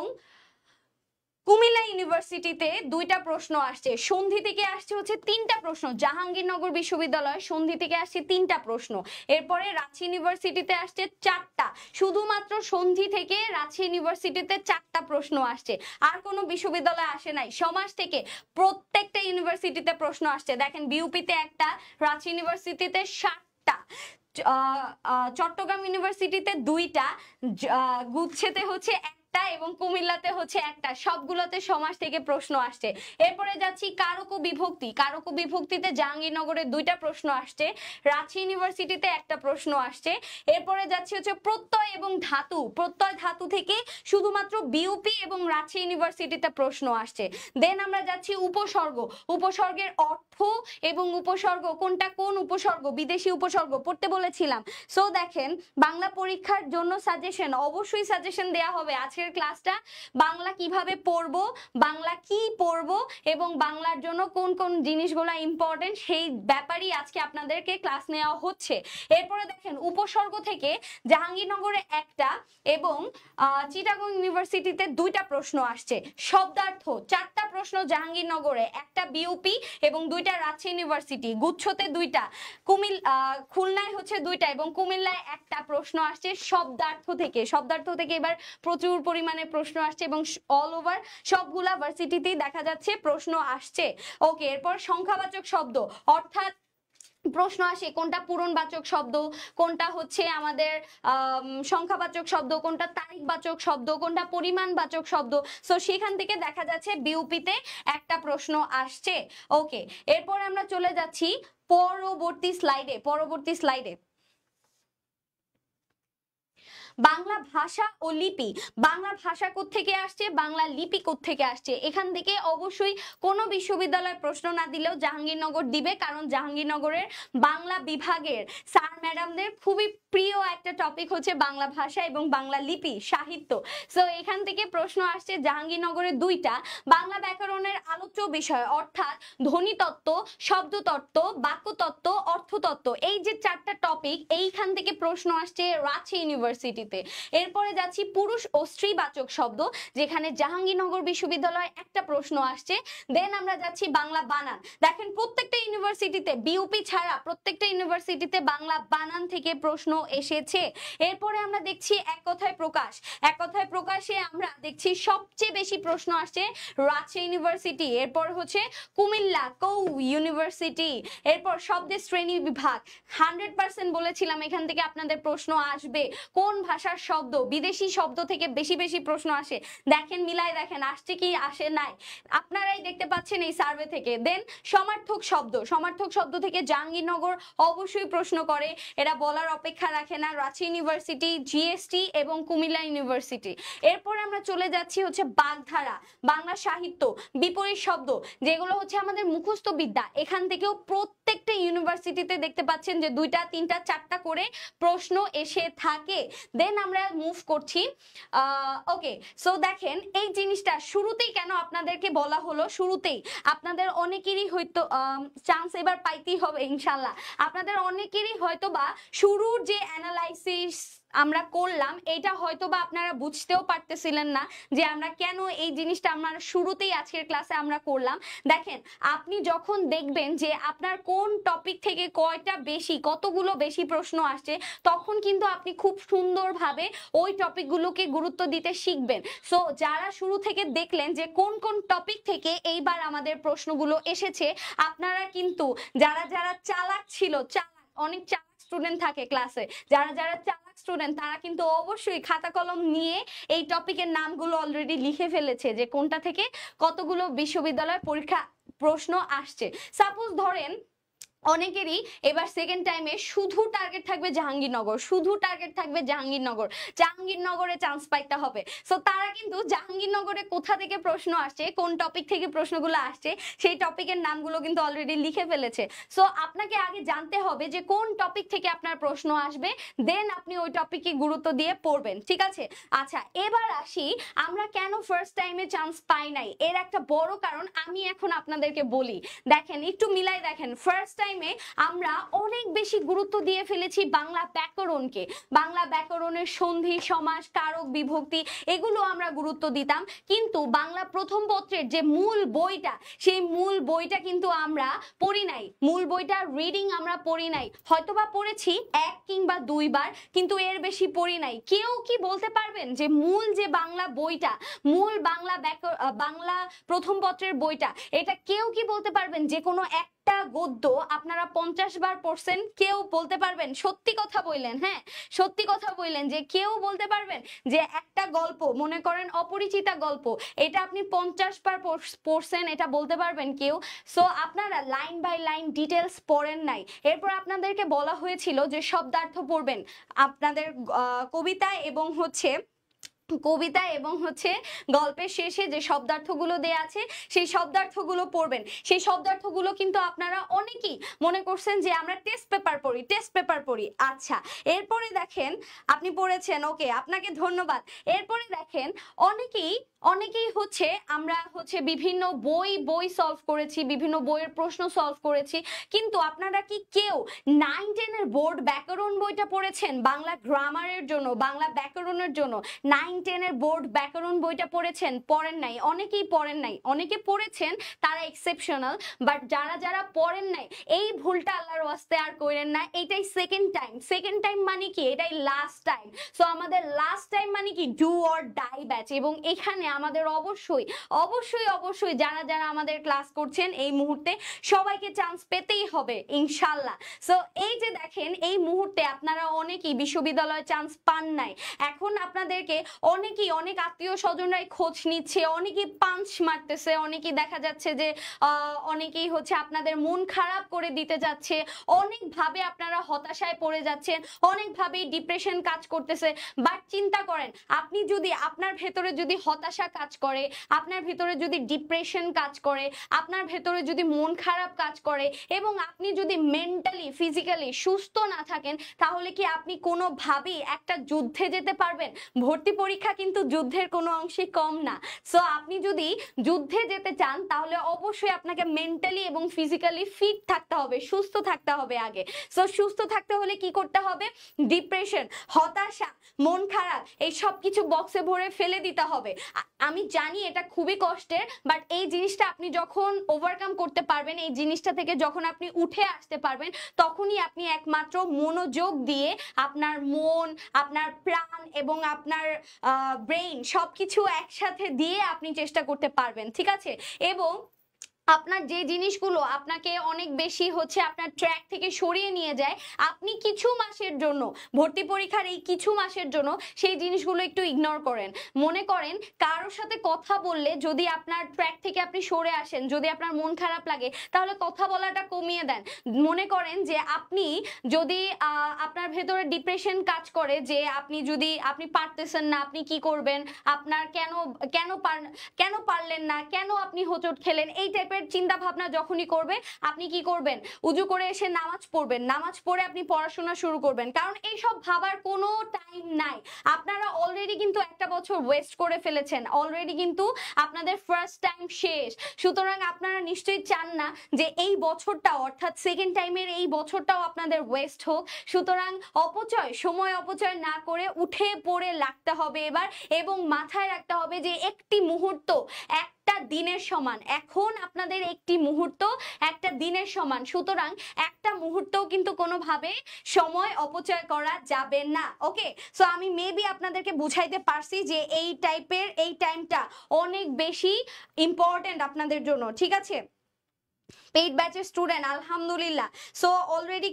কুমিল্লা ইউনিভার্সিটিতে 2টা প্রশ্ন আসছে। সন্ধি থেকে আসছে হচ্ছে 3টা প্রশ্ন, জাহাঙ্গীরনগর বিশ্ববিদ্যালয় সন্ধি থেকে আসছে 3টা প্রশ্ন। এরপরে রাজশাহী ইউনিভার্সিটিতে আসছে 4টা, শুধুমাত্র সন্ধি থেকে রাজশাহী ইউনিভার্সিটিতে 4টা প্রশ্ন আসছে, আর কোনো বিশ্ববিদ্যালয় আসে নাই। সমাজ থেকে প্রত্যেকটা ইউনিভার্সিটিতে প্রশ্ন আসছে। দেখেন বিউপিতে একটা, রাজশাহী ইউনিভার্সিটিতে 7টা, চট্টগ্রাম ইউনিভার্সিটিতে 2টা, গুচ্ছেতে হচ্ছে এবং কুমিল্লাতে হচ্ছে একটা, সবগুলোতে সমাজ থেকে প্রশ্ন আসছে। এরপরে যাচ্ছি কারক ও বিভক্তিতে জাহাঙ্গীরনগরে 2টা প্রশ্ন আসছে, রাজশাহী ইউনিভার্সিটিতে একটা প্রশ্ন আসছে। এরপরে যাচ্ছি হচ্ছে প্রত্যয় এবং ধাতু থেকে শুধুমাত্র বিউপি এবং রাজশাহী ইউনিভার্সিটিতে প্রশ্ন আসছে। দেন আমরা যাচ্ছি উপসর্গের অর্থ এবং উপসর্গ কোনটা কোন উপসর্গ, বিদেশি উপসর্গ পড়তে বলেছিলাম। সো দেখেন বাংলা পরীক্ষার জন্য অবশ্যই সাজেশন দেয়া হবে। আজকের ক্লাসটা বাংলা কিভাবে পড়বো, বাংলা কি পড়বো এবং বাংলার জন্য কোন কোন জিনিসগুলো ইম্পর্টেন্ট সেই ব্যাপারই আজকে আপনাদেরকে ক্লাস নেওয়া হচ্ছে। এরপরে দেখেন উপসর্গ থেকে জাহাঙ্গীরনগরে একটা এবং চিটাগং ইউনিভার্সিটিতে 2টা প্রশ্ন আসছে। শব্দার্থ 4টা প্রশ্ন জাহাঙ্গীরনগরে, একটা বিউপি এবং 2টা রাজশাহী ইউনিভার্সিটি, গুচ্ছতে 2টা, খুলনায় হচ্ছে 2টা এবং কুমিল্লায় একটা প্রশ্ন আসছে শব্দার্থ থেকে এবার প্রচুর পরিমাণে প্রশ্ন আসছে এবং অল ওভার সবগুলা ভার্সিটিতেই দেখা যাচ্ছে প্রশ্ন আসছে। ওকে, এরপর সংখ্যাবাচক শব্দ অর্থাৎ প্রশ্ন আসে কোনটা পূরণবাচক শব্দ, কোনটা হচ্ছে আমাদের সংখ্যাবাচক শব্দ, কোনটা তারিখবাচক শব্দ, কোনটা পরিমাণবাচক শব্দ। সো সেখান থেকে দেখা যাচ্ছে বিউপিতে একটা প্রশ্ন আসছে। ওকে, এরপর আমরা চলে যাচ্ছি পরবর্তী স্লাইডে। বাংলা ভাষা ও লিপি, বাংলা ভাষা কোত্থেকে আসছে, বাংলা লিপি কোত্থেকে আসছে, এখান থেকে অবশ্যই কোনো বিশ্ববিদ্যালয় প্রশ্ন না দিলেও জাহাঙ্গীরনগর দিবে, কারণ জাহাঙ্গীরনগরের বাংলা বিভাগের স্যার ম্যাডামদের খুবই প্রিয় একটা টপিক হচ্ছে বাংলা ভাষা এবং বাংলা লিপি সাহিত্য। সো এখান থেকে প্রশ্ন আসছে জাহাঙ্গীরনগরের দুইটা, বাংলা ব্যাকরণের আলোচ্য বিষয় অর্থাৎ ধ্বনিতত্ত্ব, শব্দতত্ত্ব, বাক্যতত্ত্ব, অর্থতত্ত্ব, এই যে চারটা টপিক এইখান থেকে প্রশ্ন আসছে রাজশাহী ইউনিভার্সিটিতে। এরপরে যাচ্ছি পুরুষ ও স্ত্রীবাচক শব্দ, যেখানে জাহাঙ্গীরনগর বিশ্ববিদ্যালয়ে একটা প্রশ্ন আসছে। দেন আমরা যাচ্ছি বাংলা বানান, দেখেন প্রত্যেকটা ইউনিভার্সিটিতে বিউপি ছাড়া প্রত্যেকটা ইউনিভার্সিটিতে বাংলা বানান থেকে প্রশ্ন এসেছে। এরপরে আমরা দেখছি এক কথায় প্রকাশ, এক কথায় প্রকাশে আমরা দেখছি সবচেয়ে বেশি প্রশ্ন আসছে রাজশাহী ইউনিভার্সিটি, এরপর হচ্ছে কুমিল্লা কৌ ইউনিভার্সিটি, এরপর শব্দের শ্রেণী বিভাগ 100% বলেছিলাম এখান থেকে আপনাদের প্রশ্ন আসবে। কোন ভাষার শব্দ, বিদেশি শব্দ থেকে বেশি বেশি প্রশ্ন আসে, দেখেন মিলাই দেখেন আসছে কি আসে নাই, আপনারাই দেখতে পাচ্ছেন এই সার্ভে থেকে। দেন সমার্থক শব্দ, সমার্থক শব্দ থেকে জাহাঙ্গীরনগর অবশ্যই প্রশ্ন করে, এরা বলার অপেক্ষা রাখে না, রাজশাহী ইউনিভার্সিটি, জিএসটি এবং কুমিল্লা ইউনিভার্সিটি। এরপর আমরা চলে যাচ্ছি হচ্ছে বাগধারা, বাংলা সাহিত্য, বিপরীত শব্দ, যেগুলো হচ্ছে আমাদের মুখস্থ বিদ্যা, এখান থেকেও প্রত্যেকটা ইউনিভার্সিটিতে দেখতে পাচ্ছেন যে 2টা 3টা 4টা করে প্রশ্ন এসে থাকে। দেন আমরা মুভ করছি। ওকে, সো দেখেন এই জিনিসটা শুরুতেই কেন আপনাদেরকে বলা হলো, শুরুতেই আপনাদের অনেকেরই হয়তো চান্স এবার পাইতেই হবে ইনশাল্লাহ, আপনাদের অনেকেরই হয়তো বা শুরুর যে অ্যানালাইসিস আমরা করলাম এটা হয়তো বা আপনারা বুঝতেও পারতেছিলেন না যে আমরা কেন এই জিনিসটা আমরা শুরুতেই আজকের ক্লাসে আমরা করলাম। দেখেন আপনি যখন দেখবেন যে আপনার কোন টপিক থেকে কয়টা বেশি, কতগুলো বেশি প্রশ্ন আসছে, তখন কিন্তু আপনি খুব সুন্দরভাবে ওই টপিকগুলোকে গুরুত্ব দিতে শিখবেন। সো যারা শুরু থেকে দেখলেন যে কোন কোন টপিক থেকে এইবার আমাদের প্রশ্নগুলো এসেছে, আপনারা কিন্তু যারা যারা চালাক ছিল, অনেক চালাক স্টুডেন্ট থাকে ক্লাসে, যারা যারা চালাক স্টুডেন্ট তারা কিন্তু অবশ্যই খাতা কলম নিয়ে এই টপিকের নামগুলো অলরেডি লিখে ফেলেছে যে কোনটা থেকে কতগুলো বিশ্ববিদ্যালয় পরীক্ষা প্রশ্ন আসছে। সাপোজ ধরেন অনেকেরই এবার সেকেন্ড টাইমে শুধু টার্গেট থাকবে জাহাঙ্গীরনগর, শুধু টার্গেট থাকবে জাহাঙ্গীরনগর, জাহাঙ্গীরনগরে চান্স পাইতে হবে। সো তারা কিন্তু জাহাঙ্গীরনগরে কোথা থেকে প্রশ্ন আসছে, কোন টপিক থেকে প্রশ্নগুলো আসছে, সেই টপিকের নামগুলো কিন্তু অলরেডি লিখে ফেলেছে। সো আপনাকে আগে জানতে হবে যে কোন টপিক থেকে আপনার প্রশ্ন আসবে, দেন আপনি ওই টপিকে গুরুত্ব দিয়ে পড়বেন, ঠিক আছে? আচ্ছা, এবার আসি আমরা কেন ফার্স্ট টাইমে চান্স পাই নাই, এর একটা বড় কারণ আমি এখন আপনাদেরকে বলি। দেখেন একটু মিলাই দেখেন, ফার্স্ট টাইম আমরা অনেক বেশি গুরুত্ব দিয়ে ফেলেছি বাংলা ব্যাকরণকে, বাংলা ব্যাকরণের সন্ধি, সমাস, কারক, বিভক্তি, এগুলো আমরা গুরুত্ব দিতাম, কিন্তু বাংলা প্রথম পত্রের যে মূল বইটা, সেই মূল বইটা কিন্তু আমরা পড়ি নাই, মূল বইটা রিডিং আমরা পড়ি নাই, হয়তোবা পড়েছি 1 কিংবা 2 বার, কিন্তু এর বেশি পড়ি নাই। কেউ কি বলতে পারবেন যে মূল যে বাংলা বইটা, মূল বাংলা প্রথম পত্রের বইটা, এটা কেউ কি বলতে পারবেন যে কোনো একটা গদ্য আপনারা 50 বার পড়ছেন? কেউ বলতে পারবেন? সত্যি কথা বললেন, হ্যাঁ সত্যি কথা বললেন যে কেউ বলতে পারবেন যে একটা গল্প, মনে করেন অপরিচিতা গল্প, এটা আপনি 50 বার পড়ছেন, এটা বলতে পারবেন কেউ? সো আপনারা লাইন বাই লাইন ডিটেলস পড়েন নাই। এরপর আপনাদেরকে বলা হয়েছিল যে শব্দার্থ পড়বেন, আপনাদের কবিতা এবং গল্পের শেষে যে শব্দার্থগুলো দেয়া আছে সেই শব্দার্থগুলো পড়বেন। সেই শব্দার্থগুলো কিন্তু আপনারা অনেকেই মনে করছেন যে আমরা টেস্ট পেপার পড়ি। আচ্ছা, এরপরে দেখেন আপনি পড়েছেন, ওকে আপনাকে ধন্যবাদ। এরপরে দেখেন অনেকেই হচ্ছে আমরা হচ্ছে বিভিন্ন বই সলভ করেছি, বিভিন্ন বইয়ের প্রশ্ন সলভ করেছি, কিন্তু আপনারা কি কেউ 9-10 এর বোর্ড ব্যাকরণ বইটা পড়েছেন? বাংলা গ্রামারের জন্য, বাংলা ব্যাকরণের জন্য 9-10 এর বোর্ড ব্যাকরণ বইটা পড়েছেন? পড়েন নাই, অনেকেই পড়েন নাই, অনেকে পড়েছেন তারা এক্সেপশনাল, বাট যারা যারা পড়েন নাই এই ভুলটা আল্লাহর ওয়াস্তে আর করেন না। এটাই সেকেন্ড টাইম মানে কি, এটাই লাস্ট টাইম। সো আমাদের লাস্ট টাইম মানে কি ডু অর ডাই ব্যাচ, এবং এখানে আমাদের অবশ্যই যারা যারা আমাদের ক্লাস করছেন এই মুহূর্তে সবাইকে চান্স পেতেই হবে ইনশাল্লাহ। সো এই যে দেখেন এই মুহূর্তে আপনারা অনেকেই বিশ্ববিদ্যালয়ে চান্স পান নাই, এখন আপনাদেরকে অনেকেই অনেক আত্মীয় স্বজনরাই খোঁজ নিচ্ছে, অনেকেই পাঞ্চ মারতেছে, অনেকেই দেখা যাচ্ছে যে অনেকেই হচ্ছে আপনাদের মন খারাপ করে দিতে যাচ্ছে, অনেকভাবে আপনারা হতাশায় পড়ে যাচ্ছেন, অনেকভাবেই ডিপ্রেশন কাজ করতেছে। বাট চিন্তা করেন, আপনি যদি আপনার ভেতরে যদি হতাশা কাজ করে, আপনার ভেতরে যদি ডিপ্রেশন কাজ করে, আপনার ভেতরে যদি মন খারাপ কাজ করে এবং আপনি যদি মেন্টালি ফিজিক্যালি সুস্থ না থাকেন, তাহলে কি আপনি কোনোভাবেই একটা যুদ্ধে যেতে পারবেন? ভর্তি পরীক্ষা কিন্তু যুদ্ধের কোনো অংশে কম না। সো আপনি যদি যুদ্ধে যেতে চান তাহলে অবশ্যই আপনাকে মেন্টালি এবং ফিজিক্যালি ফিট থাকতে হবে, সুস্থ থাকতে হবে আগে। সো সুস্থ থাকতে হলে কি করতে হবে? ডিপ্রেশন, হতাশা, মন খারাপ এই সব কিছু বক্সে ভরে ফেলে দিতে হবে। আমি জানি এটা খুবই কষ্টের, বাট এই জিনিসটা আপনি যখন ওভারকাম করতে পারবেন, এই জিনিসটা থেকে যখন আপনি উঠে আসতে পারবেন, তখনই আপনি একমাত্র মনোযোগ দিয়ে আপনার মন, আপনার প্রাণ এবং আপনার ব্রেইন সবকিছু একসাথে দিয়ে আপনি চেষ্টা করতে পারবেন, ঠিক আছে? এবং আপনার যে জিনিসগুলো আপনাকে অনেক বেশি হচ্ছে আপনার ট্র্যাক থেকে সরিয়ে নিয়ে যায়, আপনি কিছু মাসের জন্য, ভর্তি পরীক্ষার এই কিছু মাসের জন্য সেই জিনিসগুলো একটু ইগনোর করেন। মনে করেন কারোর সাথে কথা বললে যদি আপনার ট্র্যাক থেকে আপনি সরে আসেন, যদি আপনার মন খারাপ লাগে, তাহলে কথা বলাটা কমিয়ে দেন। মনে করেন যে আপনি যদি আপনার ভেতরে ডিপ্রেশন কাজ করে, যে আপনি পারতেছেন না, আপনি কি করবেন, আপনার কেন পারলেন না, কেন আপনি হোঁচট খেলেন, এই টাইপের চিন্তা ভাবনা যখনই করবে, আপনি কি করবেন? উজু করে এসে নামাজ পড়বেন, নামাজ পড়ে আপনি পড়াশোনা শুরু করবেন। কারণ এই সব ভাবার কোনো টাইম নাই। আপনারা অলরেডি কিন্তু একটা বছর ওয়েস্ট করে ফেলেছেন, অলরেডি কিন্তু আপনাদের ফার্স্ট টাইম শেষ। সুতরাং আপনারা নিশ্চয়ই চান না যে এই বছরটা, অর্থাৎ সেকেন্ড টাইমের এই বছরটাও আপনাদের ওয়েস্ট হোক। সুতরাং সময় অপচয় না করে উঠে পড়ে লাগতে হবে এবার, এবং মাথায় রাখতে হবে যে একটি মুহূর্ত একটা দিনের সমান। এখন আপনাদের একটি মুহূর্ত একটা দিনের সমান, সুতরাং একটা মুহূর্তও কিন্তু কোনোভাবে সময় অপচয় করা যাবে না। ওকে, সো আমি মেবি আপনাদেরকে বুঝাইতে পারছি যে এই টাইমটা অনেক বেশি ইম্পর্টেন্ট আপনাদের জন্য, ঠিক আছে? পেইড ব্যাচের স্টুডেন্ট আলহামদুলিল্লাহ। সো অলরেডি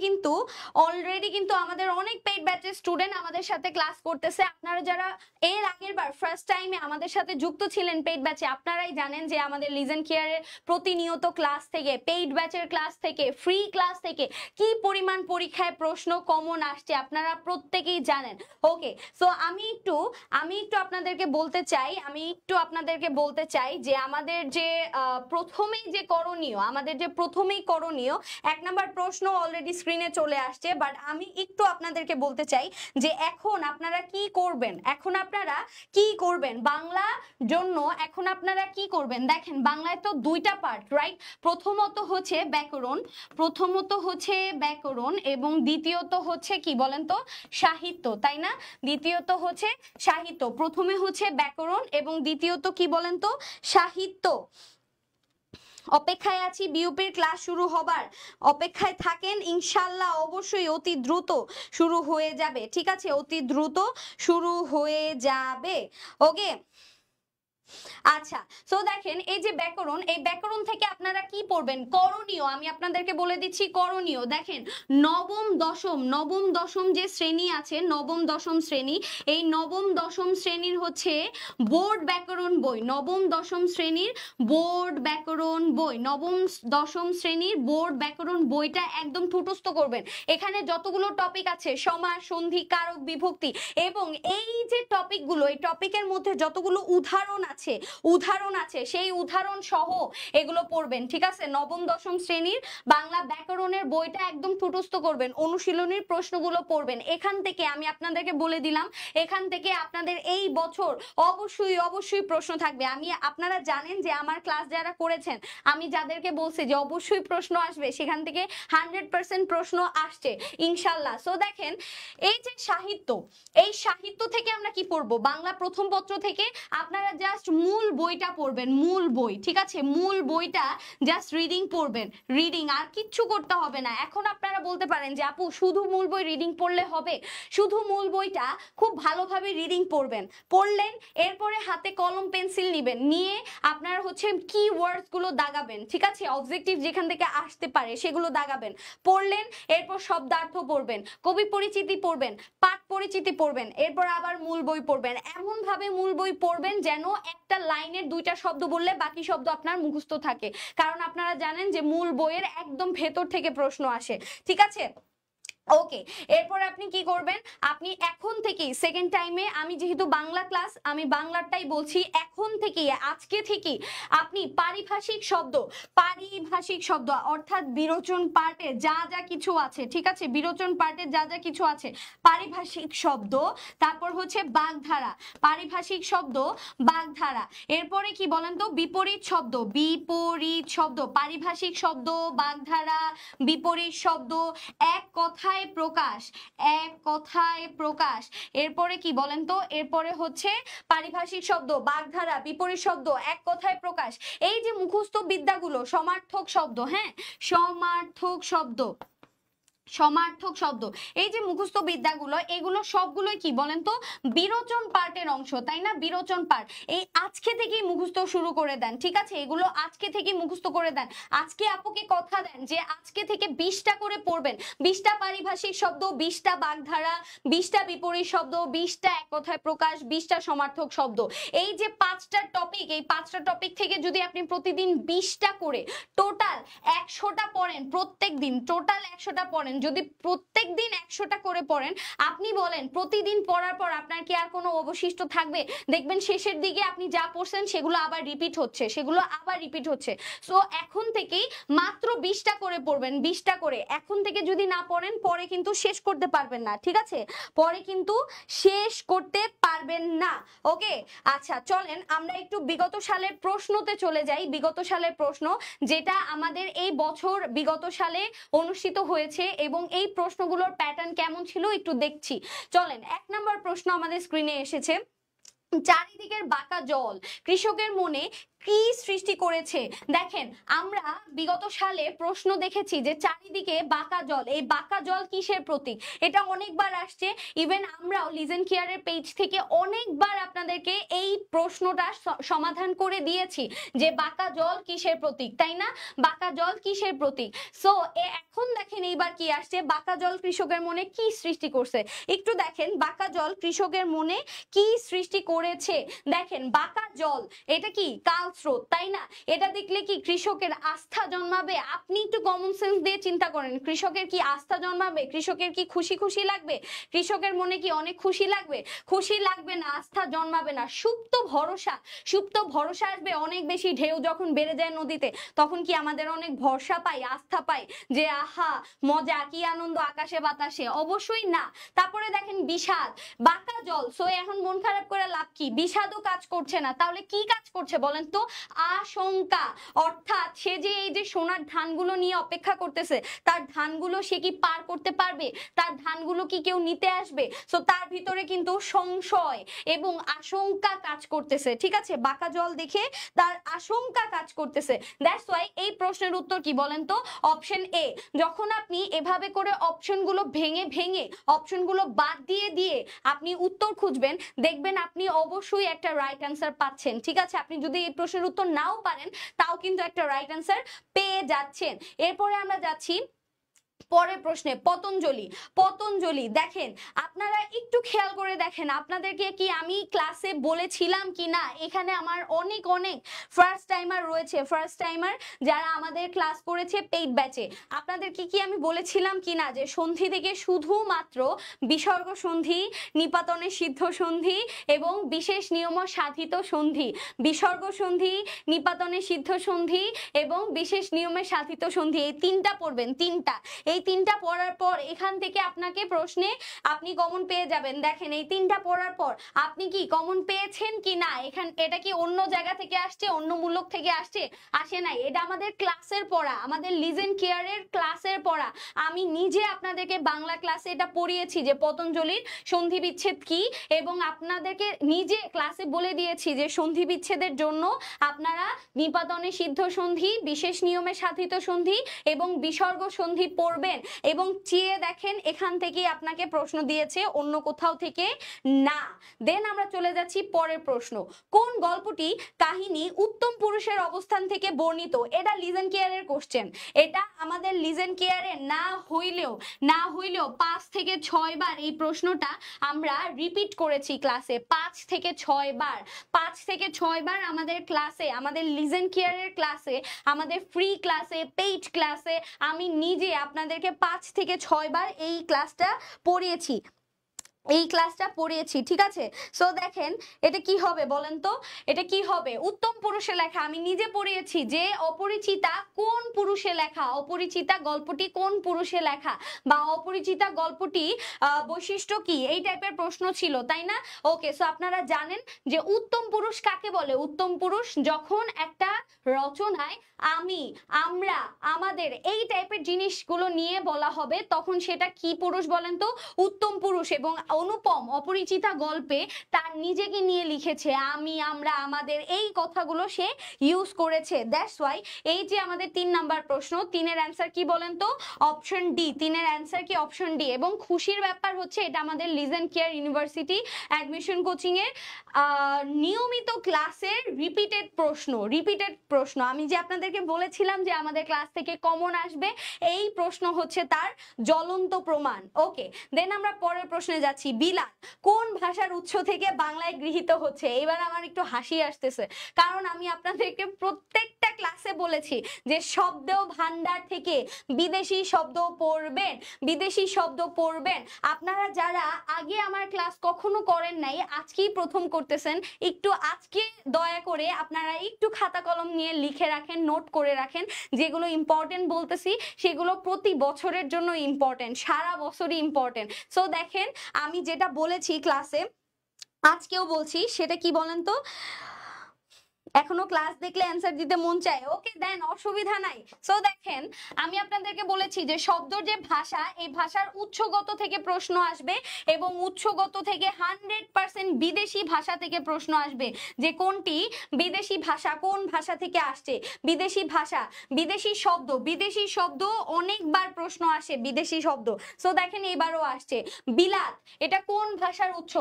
কিন্তু আমাদের অনেক পেইড ব্যাচের স্টুডেন্ট আমাদের সাথে ক্লাস করতেছে। আপনারা যারা এর আগের বার ফার্স্ট টাইমে আমাদের সাথে যুক্ত ছিলেন পেইড ব্যাচে, আপনারাই জানেন যে আমাদের লিজেন কেয়ারের প্রতিনিয়ত ক্লাস থেকে, পেইড ব্যাচের ক্লাস থেকে, ফ্রি ক্লাস থেকে কি পরিমাণ পরীক্ষায় প্রশ্ন কমন আসছে আপনারা প্রত্যেকেই জানেন। ওকে, সো আমি একটু আপনাদেরকে বলতে চাই যে আমাদের যে প্রথমেই করণীয় 1 নাম্বার প্রশ্ন অলরেডি স্ক্রিনে চলে আসছে, বাট আমি একটু আপনাদেরকে বলতে চাই যে এখন আপনারা কি করবেন বাংলা জন্য। এখন আপনারা কি করবেন দেখেন, বাংলায় তো দুইটা পার্ট, রাইট? প্রথমত হচ্ছে ব্যাকরণ এবং দ্বিতীয়ত হচ্ছে কি বলেন তো, সাহিত্য, তাই না? দ্বিতীয়ত হচ্ছে সাহিত্য, প্রথমে হচ্ছে ব্যাকরণ এবং দ্বিতীয়ত কি বলেন তো, সাহিত্য। অপেক্ষায় আছি বিউপির ক্লাস শুরু হবার, অপেক্ষায় থাকেন, ইনশাল্লাহ অবশ্যই অতি দ্রুত শুরু হয়ে যাবে, ঠিক আছে? অতি দ্রুত শুরু হয়ে যাবে। ওকে, আচ্ছা, সো দেখেন এই যে ব্যাকরণ, এই ব্যাকরণ থেকে আপনারা কি পড়বেন? করণীয় আমি আপনাদেরকে বলে দিচ্ছি। করণীয় দেখেন, নবম দশম যে শ্রেণী আছে, নবম দশম শ্রেণী, এই নবম দশম শ্রেণীর হচ্ছে বোর্ড ব্যাকরণ বই, নবম দশম শ্রেণীর বোর্ড ব্যাকরণ বইটা একদম ঠুটস্থ করবেন। এখানে যতগুলো টপিক আছে, সমাস, সন্ধি, কারক, বিভক্তি, এবং এই যে টপিকগুলো, এই টপিকের মধ্যে যতগুলো উদাহরণ আছে সেই উদাহরণ সহ এগুলো পড়বেন, ঠিক আছে? নবম দশম শ্রেণীর বাংলা ব্যাকরণের বইটা একদম ঠুটস্থ করবেন, অনুশীলনীর প্রশ্নগুলো পড়বেন। এখান থেকে আমি আপনাদেরকে বলে দিলাম, এখান থেকে আপনাদের এই বছর অবশ্যই প্রশ্ন থাকবে। আপনারা জানেন যে আমার ক্লাস যারা করেছেন, আমি যাদেরকে বলছি যে অবশ্যই প্রশ্ন আসবে, সেখান থেকে 100% প্রশ্ন আসছে ইনশাল্লাহ। সো দেখেন এই যে এই সাহিত্য থেকে আমরা কি পড়বো? বাংলা প্রথম পত্র থেকে আপনারা জাস্ট মূল বইটা পড়বেন, মূল বই, ঠিক আছে? মূল বইটা জাস্ট রিডিং পড়বেন, রিডিং, আর কিচ্ছু করতে হবে না। এখন আপনারা বলতে পারেন যে আপু শুধু মূল বই রিডিং পড়লে হবে, শুধু মূল বইটা খুব ভালোভাবে রিডিং পড়বেন, পড়লেন এরপরে হাতে কলম পেন্সিল নেবেন, নিয়ে আপনার হচ্ছে কি ওয়ার্ডস গুলো দাগাবেন, ঠিক আছে, অবজেক্টিভ যেখান থেকে আসতে পারে সেগুলো দাগাবেন, পড়লেন এরপর শব্দার্থ পড়বেন, কবি পরিচিতি পড়বেন, পাঠ পরিচিতি পড়বেন, এরপর আবার মূল বই পড়বেন। এমন ভাবে মূল বই পড়বেন যেন একটা লাইনের দুইটা শব্দ বললে বাকি শব্দ আপনার মুখস্থ থাকে, কারণ আপনারা জানেন যে মূল বইয়ের একদম ভেতর থেকে প্রশ্ন আসে, ঠিক আছে। ওকে, এরপর আপনি কি করবেন, আপনি এখন থেকেই সেকেন্ড টাইমে, আমি যেহেতু বাংলা ক্লাস আমি বাংলাটাই বলছি, এখন থেকেই আজকে থেকেই আপনি পারিভাষিক শব্দ অর্থাৎ বিরোচন পার্টে যা যা কিছু আছে, ঠিক আছে, বিরোচন পার্টে যা যা কিছু আছে পারিভাষিক শব্দ, তারপর হচ্ছে বাগধারা, পারিভাষিক শব্দ বাগধারা, এরপরে কি বলেন তো বিপরীত শব্দ, পারিভাষিক শব্দ, বাগধারা, বিপরীত শব্দ, এক কথায় প্রকাশ, এরপরে কি বলেন তো, এরপরে হচ্ছে পারিভাষিক শব্দ, বাগধারা, বিপরীত শব্দ, এক কথায় প্রকাশ। এই যে মুখস্থ বিদ্যাগুলো, সমার্থক শব্দ, হ্যাঁ সমার্থক শব্দ, এই যে মুখস্থ বিদ্যাগুলো, এগুলো সবগুলোই কি বলেন তো বিরোচন পার্টের অংশ, তাই না, বিরোচন পার্ট। এই আজকে থেকেই মুখস্থ শুরু করে দেন, ঠিক আছে, এগুলো আজকে থেকে মুখস্থ করে দেন। আজকে আপুকে কথা দেন যে আজকে থেকে 20টা করে পড়বেন, 20টা পারিভাষিক শব্দ, 20টা বাগধারা, 20টা বিপরীত শব্দ, 20টা এক কথায় প্রকাশ, 20টা সমার্থক শব্দ। এই যে 5টা টপিক, এই 5টা টপিক থেকে যদি আপনি প্রতিদিন 20টা করে টোটাল 100টা পড়েন, প্রত্যেক দিন টোটাল 100টা পড়েন, যদি প্রত্যেক দিন 100টা করে পড়েন, আপনি বলেন প্রতিদিন পড়ার পর আপনার কি আর কোনো অবশিষ্ট থাকবে? দেখবেন শেষের দিকে আপনি যা পড়ছেন সেগুলো আবার রিপিট হচ্ছে, সো এখন থেকেই মাত্র 20টা করে পড়বেন, 20টা করে। এখন থেকে যদি না পড়েন পরে কিন্তু শেষ করতে পারবেন না, ঠিক আছে, পরে কিন্তু শেষ করতে পারবেন না। ওকে, আচ্ছা চলেন আমরা একটু বিগত সালের প্রশ্নতে চলে যাই। বিগত সালের প্রশ্ন যেটা আমাদের এই বছর বিগত সালে অনুষ্ঠিত হয়েছে এবং এই প্রশ্নগুলোর প্যাটার্ন কেমন ছিল একটু দেখছি। চলেন, 1 নম্বর প্রশ্ন আমাদের স্ক্রিনে এসেছে, চারিদিকের বাঁকা জল কৃষকের মনে কি সৃষ্টি করেছে। দেখেন আমরা বিগত সালে প্রশ্ন দেখেছি যে চারিদিকে বাঁকা জল, এই বাঁকা জল কিসের প্রতীক, এটা অনেকবার আসছে, ইভেন আমরাও লিজেন কেয়ারের পেজ থেকে অনেকবার আপনাদেরকে এই প্রশ্নটা সমাধান করে দিয়েছি যে বাঁকা জল কিসের প্রতীক, তাই না, বাঁকা জল কিসের প্রতীক। সো এখন দেখেন এইবার কি আসছে, বাঁকা জল কৃষকের মনে কি সৃষ্টি করছে, একটু দেখেন বাঁকা জল কৃষকের মনে কি সৃষ্টি করেছে। দেখেন বাঁকা জল এটা কি কাল স্রোত, তাই না, এটা দেখলে কি কৃষকের আস্থা জন্মাবে? আপনি একটু কমন সেন্স দিয়ে চিন্তা করেন, কৃষকের কি আস্থা জন্মাবে? কৃষকের কি খুশি লাগবে? কৃষকের মনে কি অনেক খুশি লাগবে? খুশি লাগবে না, আস্থা জন্মাবে না, সুপ্ত ভরসা আসবে অনেক বেশি। ঢেউ যখন বেড়ে যায় নদীতে তখন কি আমাদের অনেক ভরসা পাই, আস্থা পাই যে আহা মজা কি আনন্দ আকাশে বাতাসে? অবশ্যই না। তারপরে দেখেন বিষাদ, বাঁকা জল, সো এখন মন খারাপ করে লাভ কি, বিষাদও কাজ করছে না, তাহলে কি কাজ করছে বলেন তো, আশঙ্কা, অর্থাৎ সে যে এই যে সোনার ধানগুলো নিয়ে অপেক্ষা করতেছে, তার ধানগুলো সে কি পার করতে পারবে, তার ধানগুলো কি কেউ নিতে আসবে, সো তার ভিতরে কিন্তু সংশয় এবং আশঙ্কা কাজ করতেছে, ঠিক আছে, বাঁকা জল দেখে তার আশঙ্কা কাজ করতেছে। দ্যাটস ওয়াই এই প্রশ্নের উত্তর কি বলেন তো, অপশন এ। যখন আপনি এভাবে করে অপশনগুলো ভেঙে অপশনগুলো বাদ দিয়ে আপনি উত্তর খুঁজবেন, দেখবেন আপনি অবশ্যই একটা রাইট অ্যান্সার পাচ্ছেন, ঠিক আছে, আপনি যদি এই প্রশ্নের উত্তর নাও পারেন তাও কিন্তু একটা রাইট অ্যান্সার পেয়ে যাচ্ছেন। এরপরে আমরা যাচ্ছি পরের প্রশ্নে, পতঞ্জলি। দেখেন আপনারা একটু খেয়াল করে দেখেন, আপনাদেরকে কি আমি ক্লাসে বলেছিলাম কি না, এখানে আমার অনেক ফার্স্ট টাইমার রয়েছে, ফার্স্ট টাইমার যারা আমাদের ক্লাস করেছে পেইড ব্যাচে, আপনাদেরকে কি আমি বলেছিলাম কি না যে সন্ধি থেকে শুধুমাত্র বিসর্গ সন্ধি, নিপাতনের সিদ্ধ সন্ধি এবং বিশেষ নিয়ম সাধিত সন্ধি, বিসর্গ সন্ধি, নিপাতনের সিদ্ধ সন্ধি এবং বিশেষ নিয়মে সাধিত সন্ধি, এই 3টা পড়বেন, 3টা, এই 3টা পড়ার পর এখান থেকে আপনাকে প্রশ্নে আপনি কমন পেয়ে যাবেন। দেখেন এই 3টা পড়ার পর আপনি কি কমন পেয়েছেন কি না, এটা কি অন্য জায়গা থেকে আসছে, অন্য মূলক থেকে আসে নাই, এটা আমাদের ক্লাসের পড়া, আমাদের লিজেন কেয়ারের ক্লাসের পড়া। আমি নিজে আপনাদেরকে বাংলা ক্লাসে এটা পড়িয়েছি যে পতঞ্জলির সন্ধি বিচ্ছেদ কি, এবং আপনাদেরকে নিজে ক্লাসে বলে দিয়েছি যে সন্ধি বিচ্ছেদের জন্য আপনারা নিপাতনে সিদ্ধ সন্ধি, বিশেষ নিয়মে সাধিত সন্ধি এবং বিসর্গ সন্ধি পড়বেন। পড়বেন এবং চেয়ে দেখেন এখান থেকে আপনাকে প্রশ্ন দিয়েছে, অন্য কোথাও থেকে না। দেন আমরা চলে যাচ্ছি পরের প্রশ্ন। কোন গল্পটি কাহিনী উত্তম পুরুষের অবস্থান থেকে বর্ণিত? এটা লিজেন কেয়ারের কোশ্চেন, এটা আমাদের লিজেন কেয়ারে না হইলেও 5 থেকে 6 বার এই প্রশ্নটা আমরা রিপিট করেছি ক্লাসে, 5 থেকে 6 বার, 5 থেকে 6 বার আমাদের ক্লাসে, আমাদের লিজেন কেয়ারের ক্লাসে, আমাদের ফ্রি ক্লাসে, পেইড ক্লাসে আমি নিজে আপনাদেরকে 5 থেকে 6 বার এই ক্লাসটা পড়িয়েছি, ঠিক আছে? সো দেখেন এটা কি হবে বলেন তো, এটা কি হবে? উত্তম পুরুষে লেখা, আমি নিজে পড়িয়েছি যে অপরিচিতা কোন পুরুষে লেখা, অপরিচিতা গল্পটি কোন পুরুষে লেখা, বা অপরিচিতা গল্পটি বৈশিষ্ট্য কি, এই টাইপের প্রশ্ন ছিল, তাই না? ওকে, সো আপনারা জানেন যে উত্তম পুরুষ কাকে বলে। উত্তম পুরুষ যখন একটা রচনায় আমি, আমরা, আমাদের এই টাইপের জিনিসগুলো নিয়ে বলা হবে, তখন সেটা কি পুরুষ বলেন তো? উত্তম পুরুষ। এবং অনুপম অপরিচিতা গল্পে তার নিজেকে নিয়ে লিখেছে, আমি, আমরা, আমাদের, এই কথাগুলো সে ইউজ করেছে। দ্যাটস ওয়াই এই যে আমাদের 3 নাম্বার প্রশ্ন, 3-এর অ্যান্সার কি বলেন তো? Option D. 3-এর অ্যান্সার কি? Option D. এবং খুশির ব্যাপার হচ্ছে এটা আমাদের Legend Care university admission coaching এর নিয়মিত ক্লাসের রিপিটেড প্রশ্ন। আমি যে আপনাদেরকে বলেছিলাম যে আমাদের ক্লাস থেকে কমন আসবে, এই প্রশ্ন হচ্ছে তার জ্বলন্ত প্রমাণ। ওকে, দেন আমরা পরের প্রশ্নে যাচ্ছি। বিলাত কোন ভাষার উৎস থেকে বাংলায় গৃহীত হচ্ছে? এবার আমার একটু হাসি আসতেছে, কারণ আমি আপনাদেরকে প্রত্যেকটা ক্লাসে বলেছি যে শব্দ ভান্ডার থেকে বিদেশি শব্দ পড়বেন। আপনারা যারা আগে আমার ক্লাস কখনো করেন নাই, আজকেই প্রথম করতেছেন, একটু আজকে দয়া করে আপনারা একটু খাতা কলম নিয়ে লিখে রাখেন, নোট করে রাখেন, যেগুলো ইম্পর্টেন্ট বলতেছি সেগুলো প্রতি বছরের জন্য ইম্পর্টেন্ট, সারা বছরই ইম্পর্টেন্ট। সো দেখেন আমি যেটা বলেছি ক্লাসে আজকেও বলছি, সেটা কি বলেন তো? এখনো ক্লাস দেখলে অ্যান্সার দিতে মন চায়? ওকে দেন, অসুবিধা নাই। সো দেখেন আমি আপনাদেরকে বলেছি যে শব্দর যে ভাষা, এই ভাষার উৎসগত থেকে প্রশ্ন আসবে, এবং উৎসগত থেকে 100% বিদেশি ভাষা থেকে প্রশ্ন আসবে, যে কোনটি বিদেশি ভাষা, কোন ভাষা থেকে আসছে। বিদেশি ভাষা, বিদেশি শব্দ অনেকবার প্রশ্ন আসে, বিদেশি শব্দ। সো দেখেন এবারও আসছে। বিলাত, এটা কোন ভাষার উৎস?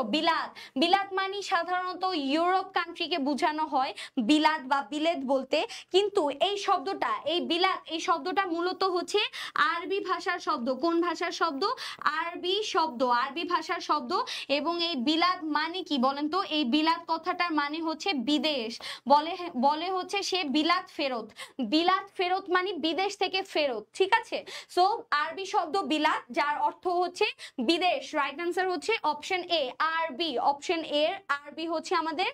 বিলাত মানে সাধারণত ইউরোপ কান্ট্রিকে বোঝানো হয় বিলাত বা বিলেত বলতে, কিন্তু এই শব্দটা, এই বিলাত, এই শব্দটা মূলত হচ্ছে আরবি ভাষার শব্দ। কোন ভাষার শব্দ? আরবি ভাষার শব্দ। এবং এই বিলাত মানে কি বলেন তো? এই বিলাত কথাটার মানে হচ্ছে বিদেশ, বলে হচ্ছে সে বিলাত ফেরত মানে বিদেশ থেকে ফেরত, ঠিক আছে? সো আরবি শব্দ বিলাত, যার অর্থ হচ্ছে বিদেশ। রাইট অ্যান্সার হচ্ছে অপশন এ, আরবি। অপশন এ আরবি হচ্ছে আমাদের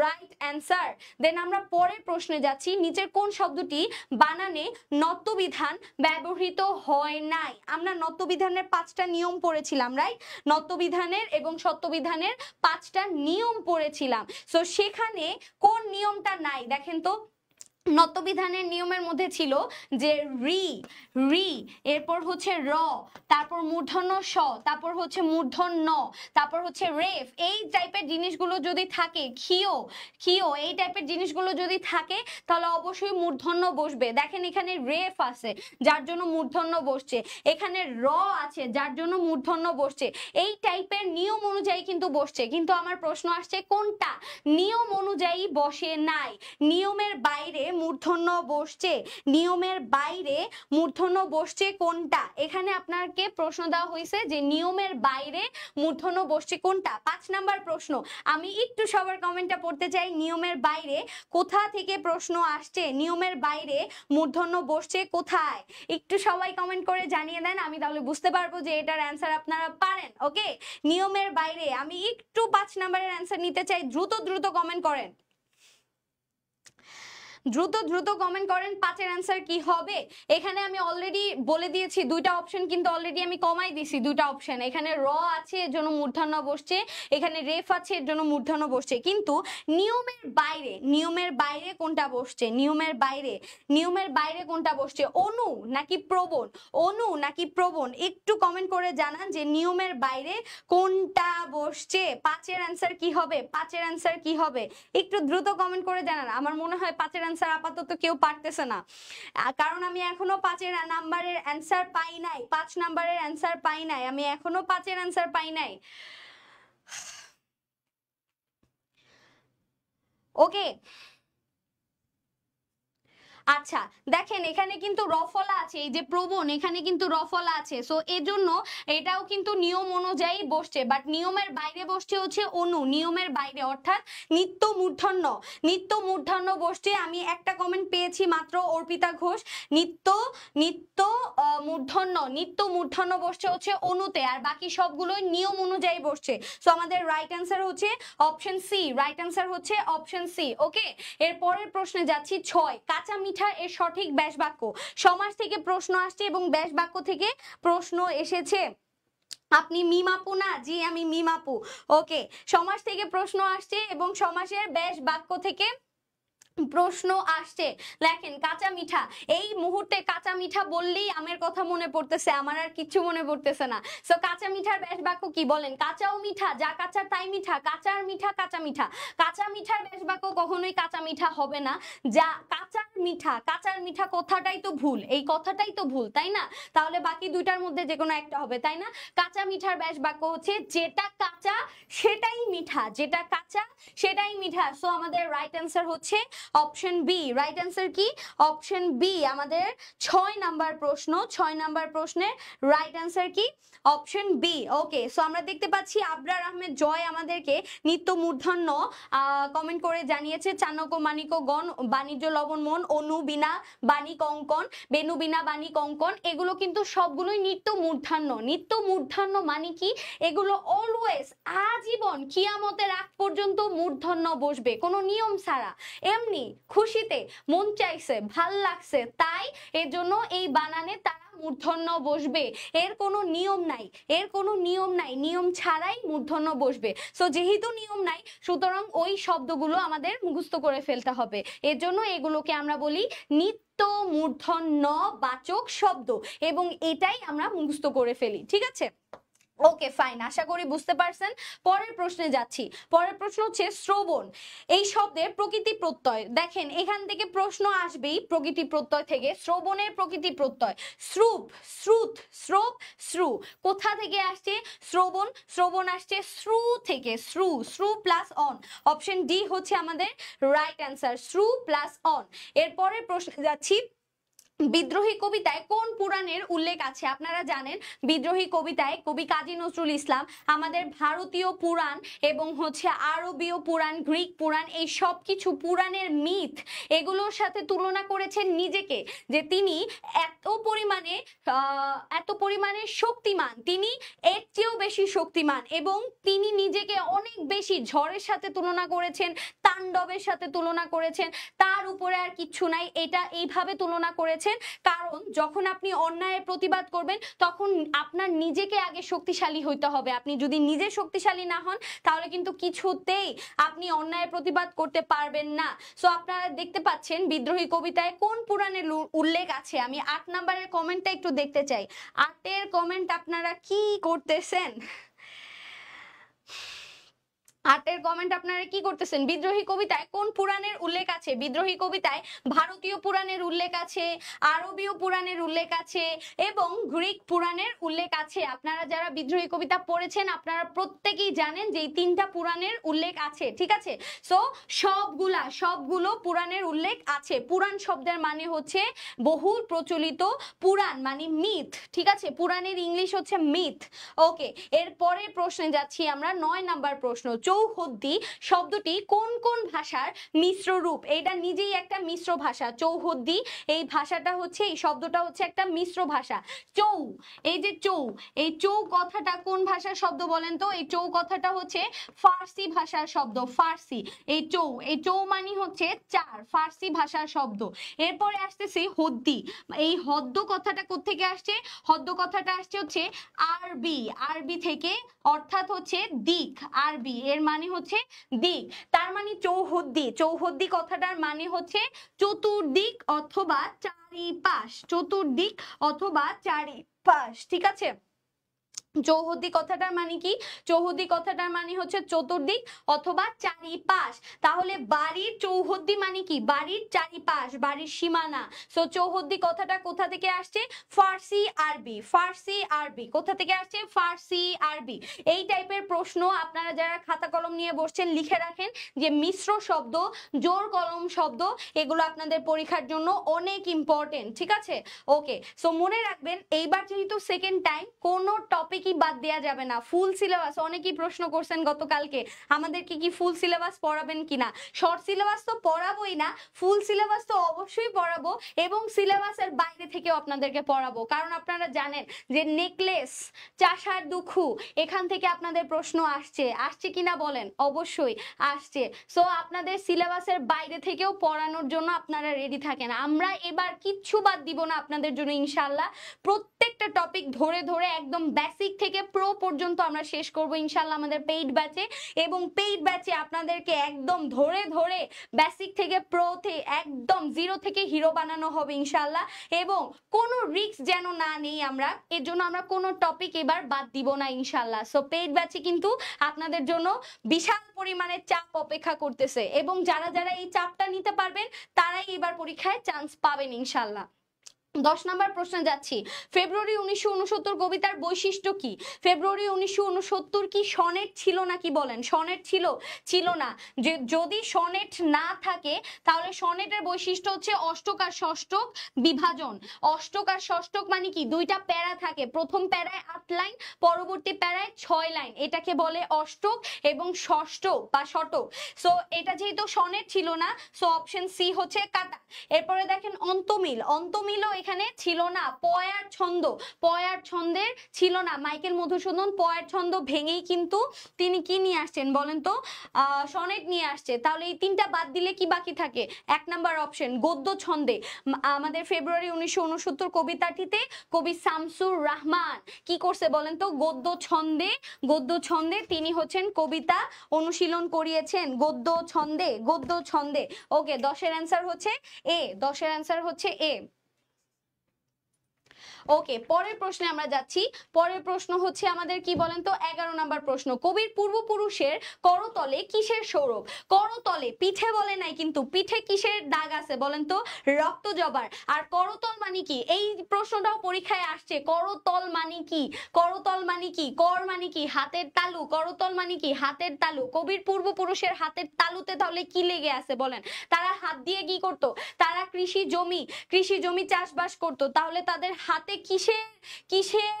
রাইট অ্যান্সার। দেন আমরা পরের প্রশ্নে যাচ্ছি। নিচের কোন শব্দটি বানানে নত্যবিধান ব্যবহৃত হয় নাই? আমরা নত্যবিধানের 5টা নিয়ম পড়েছিলাম, রাইট? নত্যবিধানের এবং সত্যবিধানের 5টা নিয়ম পড়েছিলাম। সো সেখানে কোন নিয়মটা নাই দেখেন তো? নত্যবিধানের নিয়মের মধ্যে ছিল যে রি, এরপর হচ্ছে র, তারপর মূর্ধন্য স, তারপর হচ্ছে মূর্ধন্য, তারপর হচ্ছে রেফ, এই টাইপের জিনিসগুলো যদি থাকে, খিও, এই টাইপের জিনিসগুলো যদি থাকে, তাহলে অবশ্যই মূর্ধন্য বসবে। দেখেন এখানে রেফ আছে, যার জন্য মূর্ধন্য বসছে, এখানে র আছে, যার জন্য মূর্ধন্য বসছে। এই টাইপের নিয়ম অনুযায়ী কিন্তু বসছে, কিন্তু আমার প্রশ্ন আসছে কোনটা নিয়ম অনুযায়ী বসে নাই? নিয়মের বাইরে মূর্ধন্য বসছে কোনটা? এখানে আপনাকে প্রশ্ন দেওয়া হয়েছে যে নিয়মের বাইরে মূর্ধন্য বসছে কোনটা? 5 নাম্বার প্রশ্ন। আমি একটু সবার কমেন্টটা পড়তে চাই। নিয়মের বাইরে কোথা থেকে প্রশ্ন আসছে? নিয়মের বাইরে মূর্ধন্য বসছে কোথায়? একটু সবাই কমেন্ট করে জানিয়ে দেন, আমি তাহলে বুঝতে পারবো যে এটার অ্যান্সার আপনারা পারেন। ওকে, নিয়মের বাইরে আমি একটু 5 নাম্বারের অ্যান্সার নিতে চাই। দ্রুত কমেন্ট করেন, দ্রুত কমেন্ট করেন 5-এর অ্যান্সার কি হবে? এখানে আমি অলরেডি বলে দিয়েছি 2টা অপশন, কিন্তু অলরেডি আমি কমাই দিয়েছি 2টা অপশন। এখানে র আছে, এর জন্য মূর্ধন্য বসছে, এখানে রেফ আছে, এর জন্য মূর্ধন্য বসছে। কিন্তু নিয়মের বাইরে কোনটা বসছে? নিয়মের বাইরে কোনটা বসছে? অনু নাকি প্রবণ? একটু কমেন্ট করে জানান যে নিয়মের বাইরে কোনটা বসছে। 5-এর অ্যান্সার কি হবে? একটু দ্রুত কমেন্ট করে জানান। আমার মনে হয় 5-এর অ্যান্সার আপাতত কেউ পারতেছে না, কারণ আমি এখনো 5 নাম্বারের অ্যান্সার পাই নাই, 5 নাম্বারের অ্যান্সার পাই নাই, আমি এখনো 5 অ্যান্সার পাই নাই। ওকে আচ্ছা দেখেন এখানে কিন্তু রফলা আছে, এই যে প্রবণ এখানে কিন্তু রফলা আছে, সো এজন্য এটাও কিন্তু নিয়ম অনুযায়ী বসছে, বাট নিয়মের বাইরে বসছে হচ্ছে অনু, নিয়মের বাইরে, অর্থাৎ নিত্য মূর্ধন্য, নিত্য মূর্ধন্য বসছে। আমি একটা কমেন্ট পেয়েছি মাত্র, অর্পিতা ঘোষ, নিত্য নিত্য মূর্ধন্য, নিত্য মূর্ধন্য বসছে হচ্ছে অনুতে, আর বাকি সবগুলোই নিয়ম অনুযায়ী বসছে। সো আমাদের রাইট অ্যান্সার হচ্ছে অপশন সি, রাইট অ্যান্সার হচ্ছে অপশন সি। ওকে এর পরের প্রশ্নে যাচ্ছি 6, কাঁচা মিঠা এর সঠিক ব্যাস বাক্য। সমাস থেকে প্রশ্ন আসছে এবং ব্যাস বাক্য থেকে প্রশ্ন এসেছে। আপনি মিমাপু না? জি আমি মিমাপু। ওকে সমাস থেকে প্রশ্ন আসছে এবং সমাসের ব্যাস বাক্য থেকে প্রশ্ন আসছে। দেখেন কাঁচা মিঠা, এই মুহূর্তে কাঁচা মিঠা বললেই আমের কথা মনে পড়তেছে, আমার আর কিছু মনে পড়তেছে না। সো কাঁচা মিঠার ব্যাস বাক্য কি বলেন? কাঁচাও মিঠা, যা কাঁচা তাই মিঠা, কাঁচার মিঠা কাঁচা মিঠা। কাঁচা মিঠার ব্যাস বাক্য কখনোই কাঁচা মিঠা হবে না, যা কাঁচার মিঠা, কাঁচার মিঠা কথাটাই তো ভুল, এই কথাটাই তো ভুল, তাই না? তাহলে বাকি দুইটার মধ্যে যে কোনো একটা হবে, তাই না? কাঁচা মিঠার ব্যাস বাক্য হচ্ছে যেটা কাঁচা সেটাই মিঠা, যেটা কাঁচা সেটাই মিঠা। সো আমাদের রাইট অ্যান্সার হচ্ছে অপশন বি। রাইট অ্যান্সার কি? Option B. আমাদের 6 নাম্বার প্রশ্ন, 6 নাম্বার প্রশ্নের রাইট অ্যান্সার কি? Option B. ওকে সো আমরা দেখতে পাচ্ছি আবরার আহমেদ জয় আমাদেরকে নিত্য মূর্ধন্য কমেন্ট করে জানিয়েছে। চাণক্য মানিক গণ, বাণিজ্য লবণ মন, অনু বিনা বাণী কঙ্কন, বেনু বিনা বাণী কঙ্কন, এগুলো কিন্তু সবগুলোই নিত্য মূর্ধন্য। নিত্য মূর্ধন্য মানে কি? এগুলো অলওয়েজ, আজীবন কিয়ামতের আগ পর্যন্ত মূর্ধন্য বসবে, কোনো নিয়ম ছাড়া, এমনি খুশিতে মন চাইছে ভাল লাগছে তাই এর জন্য এই বানানে তারা মূর্ধন্য বসবে, এর কোনো নিয়ম নাই, এর কোনো নিয়ম নাই, নিয়ম ছাড়াই মূর্ধন্য বসবে। সো যেহেতু নিয়ম নাই সুতরাং ওই শব্দগুলো আমাদের মুখস্থ করে ফেলতে হবে, এর জন্য এগুলোকে আমরা বলি নিত্য মূর্ধন্য বাচক শব্দ, এবং এটাই আমরা মুখস্থ করে ফেলি। ঠিক আছে ওকে ফাইন, আশা করি বুঝতে পারছেন। পরের প্রশ্নে যাচ্ছি। পরের প্রশ্ন হচ্ছে শ্রবণ এই শব্দের প্রকৃতি প্রত্যয়। দেখেন এখান থেকে প্রশ্ন আসবেই প্রকৃতি প্রত্যয় থেকে। শ্রবণের প্রকৃতি প্রত্যয় শ্রুপ, শ্রুত, শ্রোপ, শ্রু। কোথা থেকে আসছে? শ্রবণ, শ্রবণ আসছে শ্রু থেকে, শ্রু, শ্রু প্লাস অন। অপশন ডি হচ্ছে আমাদের রাইট অ্যান্সার, শ্রু প্লাস অন। এরপরের প্রশ্নে যাচ্ছি। বিদ্রোহী কবিতায় কোন পুরাণের উল্লেখ আছে? আপনারা জানেন বিদ্রোহী কবিতায় কবি কাজী নজরুল ইসলাম আমাদের ভারতীয় পুরাণ এবং হচ্ছে আরবীয় পুরাণ, গ্রিক পুরাণ, এই সব কিছু পুরাণের মিথ এগুলোর সাথে তুলনা করেছেন নিজেকে, যে তিনি এত পরিমাণে শক্তিমান, তিনি এর চেয়েও বেশি শক্তিমান, এবং তিনি নিজেকে অনেক বেশি ঝড়ের সাথে তুলনা করেছেন, তাণ্ডবের সাথে তুলনা করেছেন, তার উপরে আর কিচ্ছু নাই, এটা এইভাবে তুলনা করেছেন। কারণ যখন আপনি অন্যায়ের প্রতিবাদ করবেন তখন আপনার নিজেকে আগে শক্তিশালী হইতে হবে। আপনি যদি নিজে শক্তিশালী না হন তাহলে কিন্তু কিছুতেই আপনি অন্যায়ের প্রতিবাদ করতে পারবেন না। সো আপনারা দেখতে পাচ্ছেন বিদ্রোহী কবিতায় কোন পুরাণের উল্লেখ আছে। আমি 8 নাম্বারের কমেন্টটা একটু দেখতে চাই। 8 কমেন্ট আপনারা কি করতেছেন? 8 কমেন্ট আপনারা কি করতেছেন? বিদ্রোহী কবিতায় কোন পুরাণের উল্লেখ আছে? বিদ্রোহী কবিতায় ভারতীয় পুরাণের উল্লেখ আছে, আরবীয় পুরাণের উল্লেখ আছে এবং গ্রিক পুরাণের উল্লেখ আছে। আপনারা যারা বিদ্রোহী কবিতা পড়েছেন আপনারা প্রত্যেকেই জানেন যে এই 3টা পুরাণের উল্লেখ আছে। ঠিক আছে সো সবগুলো পুরাণের উল্লেখ আছে। পুরাণ শব্দের মানে হচ্ছে বহুল প্রচলিত, পুরাণ মানে মিথ। ঠিক আছে পুরাণের ইংলিশ হচ্ছে মিথ। ওকে এরপরে প্রশ্নে যাচ্ছি আমরা। 9 নাম্বার প্রশ্ন। চৌহদ্দি শব্দটি কোন কোন ভাষার মিশ্র রূপ? এটা নিজেই একটা মিশ্র ভাষা। চৌহদ্দি এই ভাষাটা হচ্ছে, এই শব্দটা হচ্ছে একটা মিশ্র ভাষা। চৌ, এই যে চৌ, এই চৌ কথাটা কোন ভাষার শব্দ বলেন তো? এই চৌ কথাটা হচ্ছে ফার্সি ভাষার শব্দ, ফার্সি। এই চৌ মানে হচ্ছে 4, ফার্সি ভাষার শব্দ। এরপরে আসতেছে হদ্দি। এই হদ্দ কথাটা কোত্থেকে আসছে? হদ্দ কথাটা আসছে হচ্ছে আরবি থেকে, অর্থাৎ হচ্ছে দিক। আরবি এর মানে হচ্ছে দিক, তার মানে চৌহদ্দি কথাটার মানে হচ্ছে চতুর্দিক অথবা চারিপাশ, চতুর্দিক অথবা চারিপাশ। ঠিক আছে চৌহদ্দি কথাটার মানে কি? চৌহদ্দি কথাটার মানে হচ্ছে চতুর্দিক অথবা চারিপাশ। তাহলে বাড়ির চৌহদ্দি মানে কি? বাড়ির চারিপাশ, বাড়ির সীমানা। সো চৌহদ্দি কথাটা কোথা থেকে আসছে? ফার্সি আরবি। ফার্সি আরবি কোথা থেকে আসছে? ফার্সি আরবি। এই টাইপের প্রশ্ন আপনারা যারা খাতা কলম নিয়ে বসছেন লিখে রাখেন যে মিশ্র শব্দ, জোর কলম শব্দ, এগুলো আপনাদের পরীক্ষার জন্য অনেক ইম্পর্টেন্ট, ঠিক আছে? ওকে, সো মনে রাখবেন এইবার যেহেতু সেকেন্ড টাইম, কোনো টপিকই বাদ দেওয়া যাবে না। ফুল সিলেবাস, অনেকেই প্রশ্ন করছেন গতকালকে আমাদেরকে কি ফুল সিলেবাস পড়াবেন কিনা। শর্ট সিলেবাস তো পড়াবোই না, ফুল সিলেবাস তো অবশ্যই পড়াবো, এবং সিলেবাসের বাইরে থেকেও আপনাদেরকে পড়াবো। কারণ আপনারা জানেন যে নেকলেস, চাষার দুখু, এখান থেকে আপনাদের প্রশ্ন আসছে কিনা বলেন? অবশ্যই আসছে। সো আপনাদের সিলেবাসের বাইরে থেকেও পড়ানোর জন্য আপনারা রেডি থাকেন। আমরা এবার কিচ্ছু বাদ দিব না আপনাদের জন্য ইনশাআল্লাহ। প্রত্যেকটা টপিক ধরে ধরে একদম বেসিক থেকে প্রো পর্যন্ত আমরা শেষ করব ইনশাআল্লাহ আমাদের পেইড ব্যাচে। এবং পেইড ব্যাচে আপনাদেরকে একদম ধরে ধরে বেসিক থেকে প্রোতে একদম জিরো থেকে হিরো বানানো হবে ইনশাআল্লাহ। এবং কোনো রিস্ক যেন না নেই আমরা, এর জন্য আমরা কোনো টপিক এবার বাদ দিব না ইনশাআল্লাহ। সো পেইড ব্যাচে কিন্তু আপনাদের জন্য বিশাল পরিমাণে চাপ অপেক্ষা করতেছে, এবং যারা যারা এই চাপটা নিতে পারবেন তারাই এবার পরীক্ষায় চান্স পাবেন ইনশাআল্লাহ। 10 নম্বর প্রশ্নে যাচ্ছি। ফেব্রুয়ারি 1969 কবিতার বৈশিষ্ট্য কি? ফেব্রুয়ারি 1969 কি সনেট ছিল নাকি বলেন? সনেট ছিল? ছিল না। যদি সনেট না থাকে তাহলে সনেটের বৈশিষ্ট্য হচ্ছে অষ্টক আর ষষ্ঠক বিভাজন। অষ্টক আর ষষ্ঠক মানে কি? দুইটা প্যারা থাকে, প্রথম প্যারায় 8 লাইন, পরবর্তী প্যারায় 6 লাইন, এটাকে বলে অষ্টক এবং ষষ্ঠক বা শতক। সো এটা যেহেতু সনেট ছিল না, সো অপশন সি হচ্ছে কাটা। এরপরে দেখেন অন্তমিল, অন্তমিলও এখানে ছিল না। পয়ার ছন্দ, পয়ার ছন্দের ছিল না। মাইকেল মধুসূদন পয়ার ছন্দ ভেঙেই কিন্তু তিনি কি নিয়ে আসছেন বলেন তো? সনেট নিয়ে আসছে। তাহলে এই তিনটা বাদ দিলে কি বাকি থাকে? 1 নাম্বার অপশন গদ্য ছন্দে। আমাদের ফেব্রুয়ারি 1969 কবিতাটিতে কবি শামসুর রাহমান কি করছে বলেন তো? গদ্য ছন্দে, গদ্য ছন্দে তিনি হচ্ছেন কবিতা অনুশীলন করিয়েছেন গদ্য ছন্দে, গদ্য ছন্দে। ওকে, 10-এর অ্যান্সার হচ্ছে এ, 10-এর অ্যান্সার হচ্ছে এ। ওকে, পরের প্রশ্নে আমরা যাচ্ছি। পরের প্রশ্ন হচ্ছে আমাদের কি বলেন তো? 11 নাম্বার প্রশ্ন। কবির পূর্বপুরুষের করতলে কিসের সৌরভ? করতলে, পিঠে বলে নাই কিন্তু, পিঠে কিসের দাগ আছে বলেন তো? রক্ত জবার। আর করতল মানে কি? এই প্রশ্নটাও পরীক্ষায় আসছে। করতল মানে কি? করতল মানে কি? কর মানে কি? হাতের তালু। করতল মানে কি? হাতের তালু। কবির পূর্বপুরুষের হাতের তালুতে তাহলে কি লেগে আছে বলেন? তারা হাত দিয়ে কি করতো? তারা কৃষি জমি চাষবাস করতো। তাহলে তাদের হাতে কিসের কিসের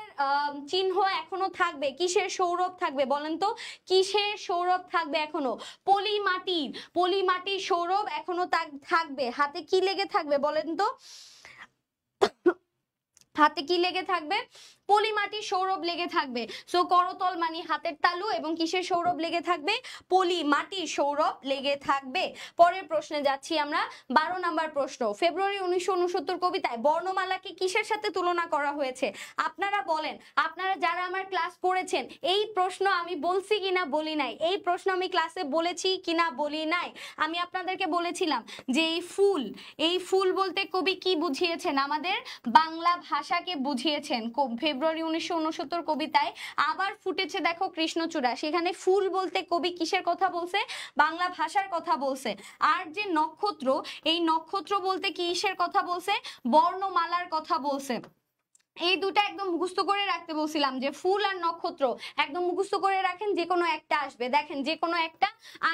চিহ্ন এখনো থাকবে? কিসের সৌরভ থাকবে বলেন তো? কিসের সৌরভ থাকবে এখনো? পলি মাটির, পলি মাটির সৌরভ এখনো থাকবে। হাতে কি লেগে থাকবে বলেন তো? হাতে কি লেগে থাকবে? পলি মাটির সৌরভ লেগে থাকবে। সো করতল মানে হাতের তালু, এবং কিসের সৌরভ লেগে থাকবে? পলি মাটির সৌরভ লেগে থাকবে। পরের প্রশ্নে যাচ্ছি আমরা। 12 নাম্বার প্রশ্ন। ফেব্রুয়ারি 1969 কবিতায় বর্ণমালাকে কিসের সাথে তুলনা করা হয়েছে? আপনারা বলেন, আপনারা যারা আমার ক্লাস পড়েছেন, এই প্রশ্ন আমি বলছি কিনা বলি নাই? এই প্রশ্ন আমি ক্লাসে বলেছি কিনা বলি নাই? আমি আপনাদেরকে বলেছিলাম যে এই ফুল বলতে কবি কি বুঝিয়েছেন? আমাদের বাংলা ভাষাকে বুঝিয়েছেন। ফেব্রুয়ারি 1969 কবিতায় আবার ফুটেছে দেখো কৃষ্ণচূড়া, সেখানে ফুল বলতে কবি কিসের কথা বলছে? বাংলা ভাষার কথা বলছে। আর যে নক্ষত্র, এই নক্ষত্র বলতে কিসের কথা বলছে? বর্ণমালার কথা বলছে। এই দুটো একদম মুখস্থ করে রাখতে বলছিলাম, যে ফুল আর নক্ষত্র একদম মুখস্থ করে রাখেন, যে কোনো একটা আসবে। দেখেন যে কোনো একটা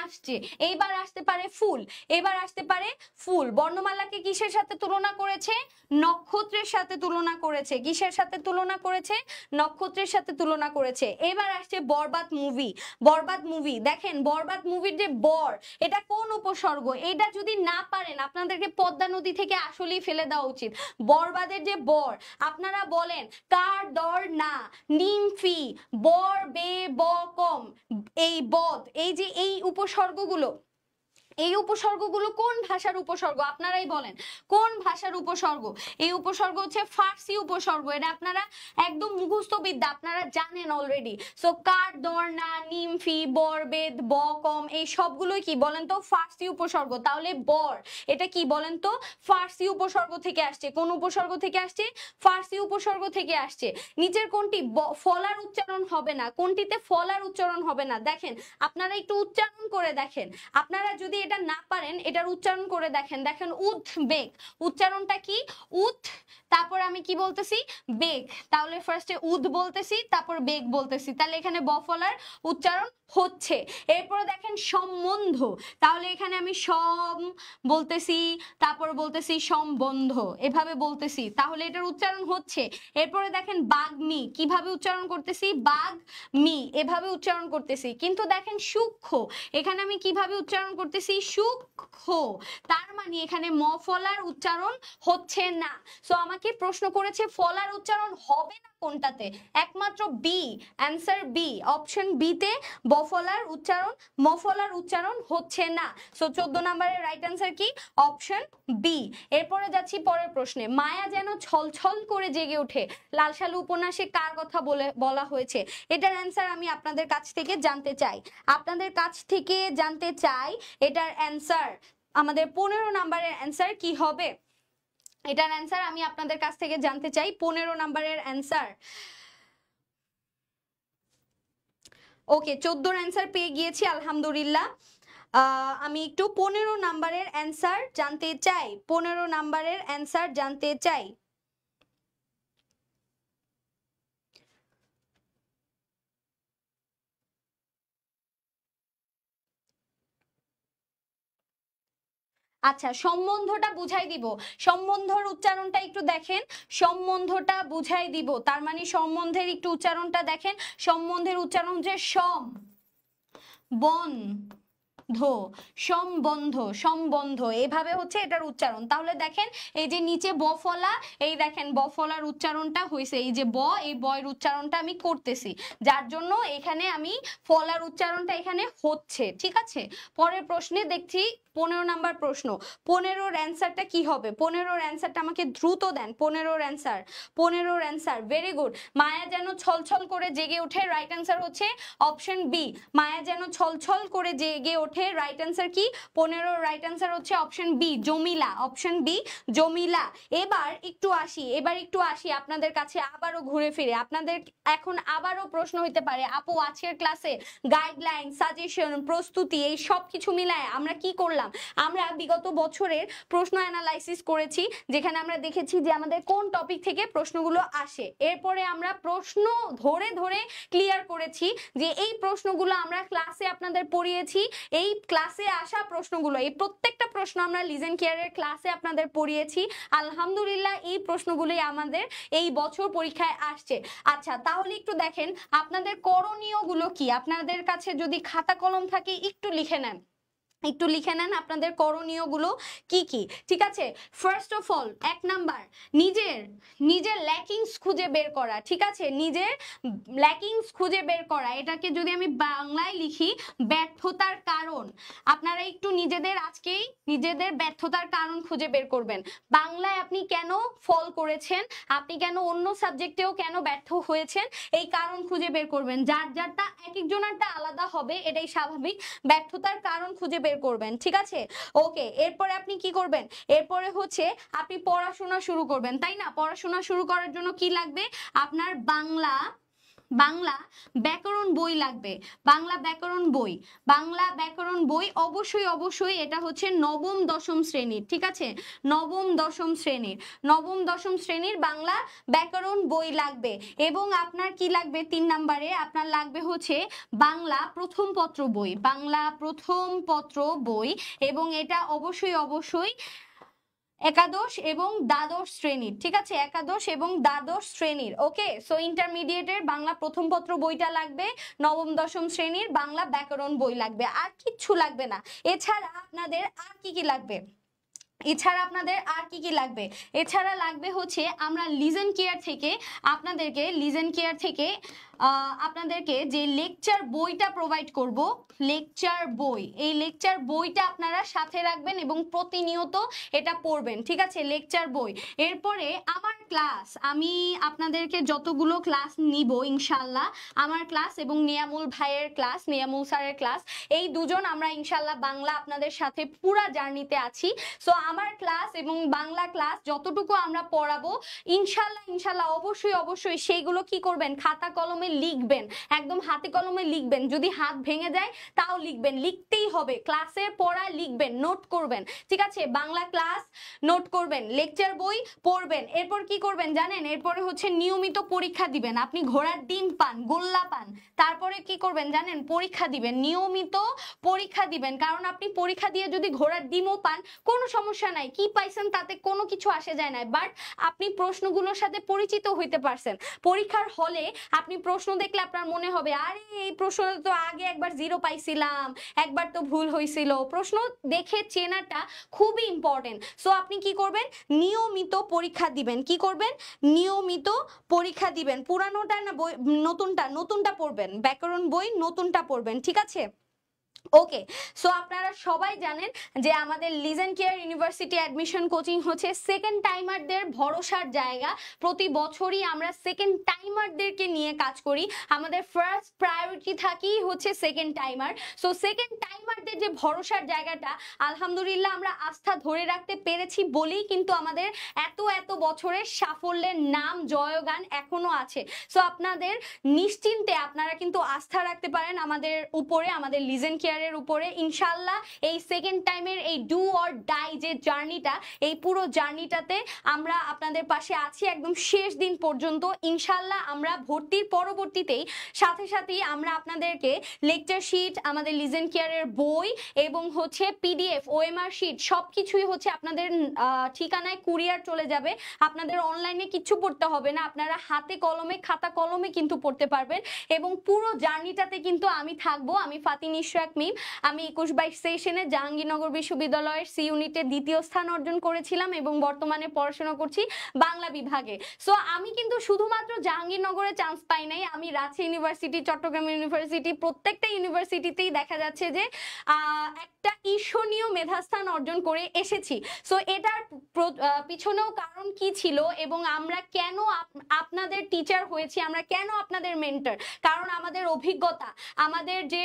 আসছে। এইবার আসতে পারে ফুল, এবার আসতে পারে ফুল। বর্ণমালাকে কিসের সাথে তুলনা করেছে? নক্ষত্রের সাথে তুলনা করেছে। কিসের সাথে তুলনা করেছে? নক্ষত্রের সাথে তুলনা করেছে। এবার আসছে বরবাদ মুভি। বরবাদ মুভি, দেখেন বরবাদ মুভির যে বর, এটা কোন উপসর্গ? এটা যদি না পারেন আপনাদেরকে পদ্মা নদী থেকে আসলেই ফেলে দেওয়া উচিত। বরবাদের যে বর, আপনারা বলেন কার দর না, নিমফি, বর বে ব কম, এই বদ, এই যে এই উপসর্গগুলো, এই উপসর্গগুলো কোন ভাষার উপসর্গ আপনারাই বলেন, কোন ভাষার উপসর্গ? এই উপসর্গ হচ্ছে ফার্সি উপসর্গ, এটা আপনারা একদম মুখস্থ বিদ্যা, আপনারা জানেন অলরেডি। সো কার, দর্না, নিমফি, বরবেদ, বকম এই সবগুলোই কি বলেন তো ফার্সি উপসর্গ। তাহলে বর এটা কি বলেন তো ফার্সি উপসর্গ থেকে আসছে। কোন উপসর্গ থেকে আসছে? ফার্সি উপসর্গ থেকে আসছে। নিচের কোনটি ফলার উচ্চারণ হবে না? কোনটিতে ফলার উচ্চারণ হবে না? দেখেন আপনারা একটু উচ্চারণ করে দেখেন, আপনারা যদি এটা না পারেন এটার উচ্চারণ করে দেখেন। দেখেন উদ্বেগ, উচ্চারণটা কি? উদ, তারপর আমি কি বলতেছি? বেগ। তাহলে ফার্স্টে উদ বলতেছি, তারপর বেগ বলতেছি, তাহলে এখানে বফলার উচ্চারণ হচ্ছে। এরপরে দেখেন সম্বন্ধ, তাহলে এখানে আমি সম বলতেছি, তারপর বলতেছি সম্বন্ধ, এভাবে বলতেছি, তাহলে এটার উচ্চারণ হচ্ছে। এরপরে দেখেন বাগ্মি, কিভাবে উচ্চারণ করতেছি? বাগ্মি, এভাবে উচ্চারণ করতেছি। কিন্তু দেখেন সূক্ষ্ম, এখানে আমি কিভাবে উচ্চারণ করতেছি? সূক্ষ্ম, তার মানে এখানে ম ফলার উচ্চারণ হচ্ছে না। সো আমাকে প্রশ্ন করেছে ফলার উচ্চারণ হবে না কোনটাতে? একমাত্র B, answer B, option B তে বফলার উচ্চারণ, মফলার উচ্চারণ হচ্ছে না। সো 14 নম্বরের রাইট অ্যান্সার কি? Option B. এরপরে যাচ্ছি পরের প্রশ্নে। মায়া যেন ছলছল করে জেগে ওঠে লাল সালু উপন্যাসে কার কথা বলা হয়েছে? এটার অ্যান্সার আমি আপনাদের কাছ থেকে জানতে চাই, আপনাদের কাছ থেকে জানতে চাই এটার অ্যান্সার। আমাদের 15 নম্বরের অ্যান্সার কি হবে? এটার অ্যান্সার আমি আপনাদের কাছ থেকে জানতে চাই, 15 নম্বরের অ্যান্সার। ওকে, 14 অ্যান্সার পেয়ে গিয়েছি আলহামদুলিল্লাহ। আমি একটু 15 নাম্বারের অ্যান্সার জানতে চাই, 15 নাম্বারের অ্যান্সার জানতে চাই। আচ্ছা, সম্বন্ধটা বুঝাই দিব, সম্বন্ধর উচ্চারণটা একটু দেখেন, সম্বন্ধটা বুঝাই দিব, তার মানে সম্বন্ধের একটু উচ্চারণটা দেখেন। সম্বন্ধের উচ্চারণ যে সম বন ধো, সম্বন্ধ, সম্বন্ধ, এভাবে হচ্ছে এটার উচ্চারণ। তাহলে দেখেন এই যে নিচে বফলা, এই দেখেন বফলার উচ্চারণটা হয়েছে, এই যে ব, এই বয়ের উচ্চারণটা আমি করতেছি, যার জন্য এখানে আমি ফলার উচ্চারণটা এখানে হচ্ছে। ঠিক আছে, পরের প্রশ্নে দেখছি 15 নাম্বার প্রশ্ন। 15-র অ্যান্সারটা কি হবে? 15-র অ্যান্সারটা আমাকে দ্রুত দেন। 15-র অ্যান্সার, 15-র অ্যান্সার, ভেরি গুড। মায়া যেন ছলছল করে জেগে ওঠে, রাইট অ্যান্সার হচ্ছে অপশন বি, মায়া যেন ছলছল করে জেগে ওঠে, রাইট অ্যান্সার কি? 15-র রাইট অ্যান্সার হচ্ছে option B, Jamila, option B, Jamila. এবার একটু আসি আপনাদের কাছে, আবারও ঘুরে ফিরে আপনাদের এখন আবারও প্রশ্ন হইতে পারে, আপু আজকের ক্লাসে গাইডলাইন, সাজেশন, প্রস্তুতি এই সব কিছু মিলায় আমরা কি করলাম? আমরা বিগত বছরের প্রশ্ন অ্যানালাইসিস করেছি, যেখানে আমরা দেখেছি যে আমাদের কোন টপিক থেকে প্রশ্নগুলো আসে। এরপরে আমরা প্রশ্ন ধরে ধরে ক্লিয়ার করেছি যে এই প্রশ্নগুলো আমরা ক্লাসে আপনাদের পড়িয়েছি, এই ক্লাসে আসা প্রশ্নগুলো, এই প্রত্যেকটা প্রশ্ন আমরা লিজেন কেয়ারের ক্লাসে আপনাদের পড়িয়েছি। আলহামদুলিল্লাহ এই প্রশ্নগুলোই আমাদের এই বছর পরীক্ষায় আসছে। আচ্ছা, তাহলে একটু দেখেন আপনাদের করণীয়গুলো কি। আপনাদের কাছে যদি খাতা কলম থাকে একটু লিখে নেন, একটু লিখে নেন আপনাদের করণীয়গুলো কি কি। ঠিক আছে, ফার্স্ট অফ অল 1 নাম্বার, নিজের ল্যাকিংস খুঁজে বের করা। ঠিক আছে, নিজের ল্যাকিংস খুঁজে বের করা, এটাকে যদি আমি বাংলায় লিখি ব্যর্থতার কারণ। আপনারা একটু আজকেই নিজেদের ব্যর্থতার কারণ খুঁজে বের করবেন। বাংলায় আপনি কেন ফল করেছেন, আপনি কেন অন্য সাবজেক্টেও কেন ব্যর্থ হয়েছেন, এই কারণ খুঁজে বের করবেন। যারটা এক একজনেরটা আলাদা হবে, এটাই স্বাভাবিক। ব্যর্থতার কারণ খুঁজে বের করবেন। ঠিক আছে, ওকে। এরপরে আপনি কি করবেন? এরপরে হচ্ছে আপনি পড়াশোনা শুরু করবেন, তাই না? পড়াশোনা শুরু করার জন্য কি লাগবে? আপনার বাংলা ব্যাকরণ বই লাগবে, বাংলা ব্যাকরণ বই অবশ্যই এটা হচ্ছে নবম দশম শ্রেণীর। ঠিক আছে, নবম দশম শ্রেণীর বাংলা ব্যাকরণ বই লাগবে। এবং আপনার কি লাগবে? 3 নম্বরে আপনার লাগবে হচ্ছে বাংলা প্রথম পত্র বই, এবং এটা অবশ্যই একাদশ এবং দ্বাদশ শ্রেণীর। ঠিক আছে, একাদশ এবং দ্বাদশ শ্রেণীর। ওকে, সো ইন্টারমিডিয়েটের বাংলা প্রথম পত্র বইটা লাগবে, নবম দশম শ্রেণীর বাংলা ব্যাকরণ বই লাগবে, আর কিচ্ছু লাগবে না। এছাড়া আপনাদের আর কি লাগবে? এছাড়া লাগবে হচ্ছে আমরা লিজেন কেয়ার থেকে আপনাদেরকে আপনাদেরকে যে লেকচার বইটা প্রোভাইড করব, লেকচার বই, এই লেকচার বইটা আপনারা সাথে রাখবেন এবং প্রতিনিয়ত এটা পড়বেন, ঠিক আছে? লেকচার বই। এরপরে আমার ক্লাস, আমি আপনাদেরকে যতগুলো ক্লাস নিব ইনশাল্লাহ, আমার ক্লাস এবং নিয়ামুল ভাইয়ের ক্লাস, নিয়ামুল স্যারের ক্লাস, এই দুজন আমরা ইনশাল্লাহ বাংলা আপনাদের সাথে পুরা জার্নিতে আছি। সো আমার ক্লাস এবং বাংলা ক্লাস যতটুকু আমরা পড়াবো ইনশাল্লাহ ইনশাল্লাহ অবশ্যই অবশ্যই সেইগুলো কি করবেন, খাতা কলমে লিখবেন, একদম হাতে কলমে লিখবেন। যদি হাত ভেঙে যায় তাও লিখবেন, লিখতেই হবে। ক্লাসের পড়া লিখবেন, নোট করবেন, ঠিক আছে? বাংলা ক্লাস নোট করবেন, লেকচার বই পড়বেন। এরপর কি করবেন জানেন? এরপরে হচ্ছে নিয়মিত পরীক্ষা দিবেন। আপনি ঘোড়ার ডিম পান, গোল্লা পান, তারপরে কি করবেন জানেন? পরীক্ষা দিবেন, নিয়মিত পরীক্ষা দিবেন। কারণ আপনি পরীক্ষা দিয়ে যদি ঘোড়ার ডিমও পান কোনো সমস্যা নাই, কি পাইছেন তাতে কোনো কিছু আসে যায় না, বাট আপনি প্রশ্নগুলোর সাথে পরিচিত হইতে পারছেন। পরীক্ষার হলে আপনি প্রশ্ন দেখলে আপনার মনে হবে আরে এই প্রশ্নটা তো আগে একবার 0 পাইছিলাম, একবার তো ভুল হয়েছিল। প্রশ্ন দেখে চেনাটা খুবই ইম্পর্টেন্ট। সো আপনি কি করবেন? নিয়মিত পরীক্ষা দিবেন। কি করবেন? নিয়মিত পরীক্ষা দিবেন। পুরানোটা না বই, নতুনটা পড়বেন, ব্যাকরণ বই নতুনটা পড়বেন, ঠিক আছে? ওকে, সো আপনারা সবাই জানেন যে আমাদের Legend Care university admission coaching হচ্ছে সেকেন্ড টাইমারদের ভরসার জায়গা। প্রতি বছরই আমরা সেকেন্ড টাইমারদেরকে নিয়ে কাজ করি। আমাদের ফার্স্ট প্রায়োরিটি থাকি হচ্ছে সেকেন্ড টাইমার। সো সেকেন্ড টাইমারদের যে ভরসার জায়গাটা আলহামদুলিল্লাহ আমরা আস্থা ধরে রাখতে পেরেছি বলেই কিন্তু আমাদের এত এত বছরের সাফল্যের নাম জয়গান এখনো আছে। সো আপনাদের নিশ্চিন্তে আপনারা কিন্তু আস্থা রাখতে পারেন আমাদের উপরে, আমাদের লিজেন কেয়ারের উপরে। ইনশাল্লাহ এই সেকেন্ড টাইমের এই ডু অর ডাই যে জার্নিটা, এই পুরো জার্নিটাতে আমরা আপনাদের পাশে আছি একদম শেষ দিন পর্যন্ত। ইনশাল্লাহ আমরা ভর্তির পরবর্তীতেই সাথে সাথেই আমরা আপনাদেরকে লেকচার শিট, আমাদের লিজেন কেয়ারের বই এবং হচ্ছে পিডিএফ, ওএমআর শিট সবকিছুই হচ্ছে আপনাদের ঠিকানায় কুরিয়ার চলে যাবে। আপনাদের অনলাইনে কিচ্ছু পড়তে হবে না, আপনারা হাতে কলমে খাতা কলমে কিন্তু পড়তে পারবেন। এবং পুরো জার্নিটাতে কিন্তু আমি থাকবো, আমি ফাতিন ইশরাক মিম। আমি 21-22 সেশনে জাহাঙ্গীরনগর বিশ্ববিদ্যালয়ের সি ইউনিটে 2য় স্থান অর্জন করেছিলাম এবং বর্তমানে পড়াশোনা করছি বাংলা বিভাগে। সো আমি কিন্তু শুধুমাত্র জাহাঙ্গীরনগরে চান্স পাই নাই, আমি রাজশাহী ইউনিভার্সিটি, চট্টগ্রাম ইউনিভার্সিটি, প্রত্যেকটা ইউনিভার্সিটিতেই দেখা যাচ্ছে যে একটা ঈর্ষণীয় মেধাস্থান অর্জন করে এসেছি। সো এটার পিছনেও কারণ কি ছিল এবং আমরা কেন আপনাদের টিচার হয়েছি, আমরা কেন আপনাদের মেন্টর? কারণ আমাদের অভিজ্ঞতা, আমাদের যে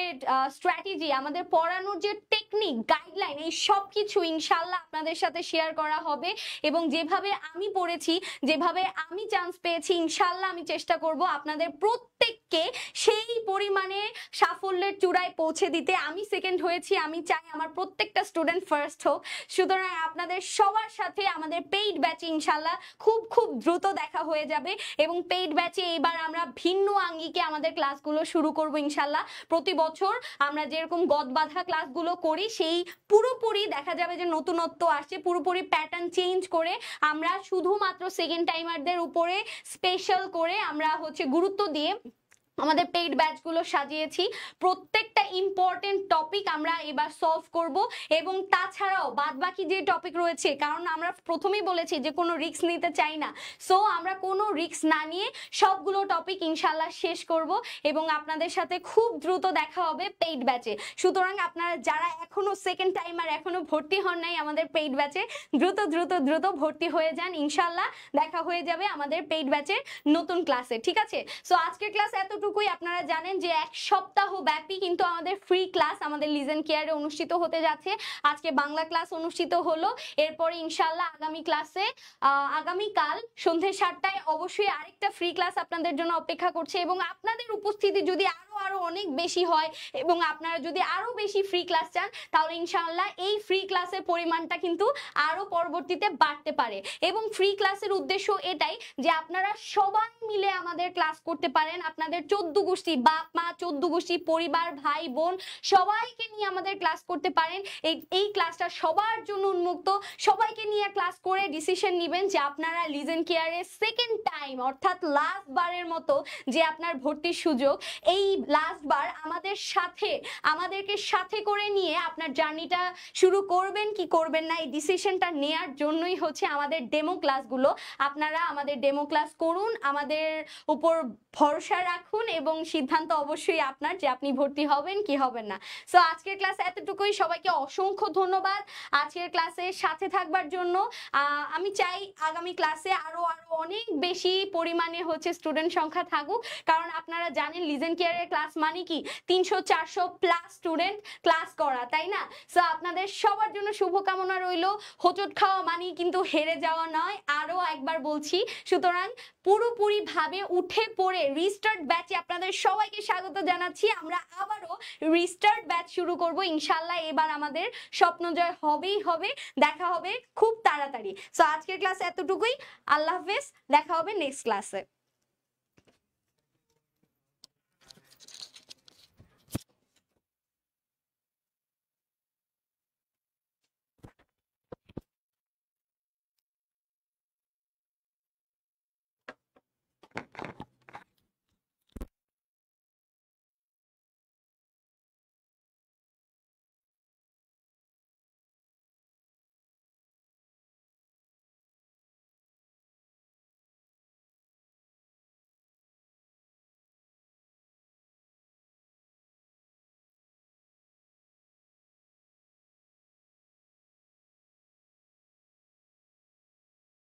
স্ট্র্যাটেজি, আমাদের পড়ানোর যে টেকনিক, গাইডলাইন, এই সব কিছু ইনশাল্লাহ আপনাদের সাথে শেয়ার করা হবে। এবং যেভাবে আমি পড়েছি, যেভাবে আমি চান্স পেয়েছি, ইনশাল্লাহ আমি চেষ্টা করব আপনাদের প্রত্যেককে সেই পরিমাণে সাফল্যের চূড়ায় পৌঁছে দিতে। আমি সেকেন্ড হয়েছি, আমি চাই আমার প্রত্যেকটা স্টুডেন্ট ফার্স্ট হোক। সুতরাং আপনাদের সবার সাথে আমাদের পেইড ব্যাচে ইনশাল্লাহ খুব খুব দ্রুত দেখা হয়ে যাবে। এবং পেইড ব্যাচে এবার আমরা ভিন্ন আঙ্গিকে আমাদের ক্লাসগুলো শুরু করব ইনশাল্লাহ। প্রতি বছর আমরা যেরকম গদবাঁধা ক্লাসগুলো করি সেই পুরোপুরি দেখা যাবে যে নতুনত্ব আসছে, পুরোপুরি প্যাটার্ন চেঞ্জ করে আমরা শুধুমাত্র সেকেন্ড টাইমারদের উপরে স্পেশাল করে আমরা হচ্ছে গুরুত্ব দিয়ে আমাদের পেইড ব্যাচগুলো সাজিয়েছি। প্রত্যেকটা ইম্পর্টেন্ট টপিক আমরা এবার সলভ করব এবং তাছাড়াও বাদবাকি যে টপিক রয়েছে, কারণ আমরা প্রথমেই বলেছি যে কোনো রিস্ক নিতে চাই না। সো আমরা কোনো রিস্ক না নিয়ে সবগুলো টপিক ইনশাল্লাহ শেষ করব এবং আপনাদের সাথে খুব দ্রুত দেখা হবে পেইড ব্যাচে। সুতরাং আপনারা যারা এখনো সেকেন্ড টাইমার এখনো ভর্তি হন নাই আমাদের পেইড ব্যাচে, দ্রুত দ্রুত দ্রুত ভর্তি হয়ে যান। ইনশাল্লাহ দেখা হয়ে যাবে আমাদের পেইড ব্যাচের নতুন ক্লাসে, ঠিক আছে? সো আজকের ক্লাস এতটুকুই। আপনারা জানেন যে এক সপ্তাহ ব্যাপী কিন্তু আমাদের ফ্রি ক্লাস আমাদের লিজেন কেয়ারে অনুষ্ঠিত হতে যাচ্ছে। আজকে বাংলা ক্লাস অনুষ্ঠিত হলো, এরপরে ইনশাল্লাহ আগামী ক্লাসে আগামীকাল সন্ধ্যে 7টায় অবশ্যই আরেকটা ফ্রি ক্লাস আপনাদের জন্য অপেক্ষা করছে। এবং আপনাদের উপস্থিতি যদি আরো অনেক বেশি হয় এবং আপনারা যদি আরো বেশি ফ্রি ক্লাস চান, তাহলে ইনশাআল্লাহ এই ফ্রি ক্লাসের পরিমাণটা কিন্তু আরো পরবর্তীতে বাড়তে পারে। এবং ফ্রি ক্লাসের উদ্দেশ্য এটাই যে আপনারা সবাই মিলে আমাদের ক্লাস করতে পারেন। আপনাদের 14 গোষ্ঠী, বাপ মা, 14 গোষ্ঠী, পরিবার, ভাই বোন সবাইকে নিয়ে আমাদের ক্লাস করতে পারেন। এই ক্লাসটা সবার জন্য উন্মুক্ত। সবাইকে নিয়ে ক্লাস করে ডিসিশন নেবেন যে আপনারা লিজেন কেয়ারের সেকেন্ড টাইম অর্থাৎ লাস্ট বারের মতো যে আপনার ভর্তির সুযোগ, এই লাস্ট লাস্টবার আমাদেরকে সাথে করে নিয়ে আপনার জার্নিটা শুরু করবেন কি করবেন না এই ডিসিশনটা নেয়ার জন্যই হচ্ছে আমাদের ডেমো ক্লাসগুলো। আপনারা আমাদের ডেমো ক্লাস করুন, আমাদের উপর ভরসা রাখুন এবং সিদ্ধান্ত অবশ্যই আপনার যে আপনি ভর্তি হবেন কি হবেন না। সো আজকের ক্লাস এতটুকুই। সবাইকে অসংখ্য ধন্যবাদ আজকের ক্লাসে সাথে থাকবার জন্য। আমি চাই আগামী ক্লাসে আরো অনেক বেশি পরিমাণে হচ্ছে স্টুডেন্ট সংখ্যা থাকুক, কারণ আপনারা জানেন লিজেন কেয়ারের ক্লাস মানে কি 300-400 প্লাস স্টুডেন্ট ক্লাস করা, তাই না? সো আপনাদের সবার জন্য শুভকামনা রইল। হোঁচট খাওয়া মানে কিন্তু হেরে যাওয়া নয়, আরো একবার বলছি। সুতরাং পুরোপুরি ভাবে উঠে পড়ে রিস্টার্ট ব্যাচে আপনাদের সবাইকে স্বাগত জানাচ্ছি। আমরা আবারও রিস্টার্ট ব্যাচ শুরু করব ইনশাআল্লাহ। এবার আমাদের স্বপ্নজয় হবেই হবে। দেখা হবে খুব তাড়াতাড়ি। সো আজকের ক্লাস এতটুকুই। আল্লাহ হাফেজ, দেখা হবে নেক্সট ক্লাসে।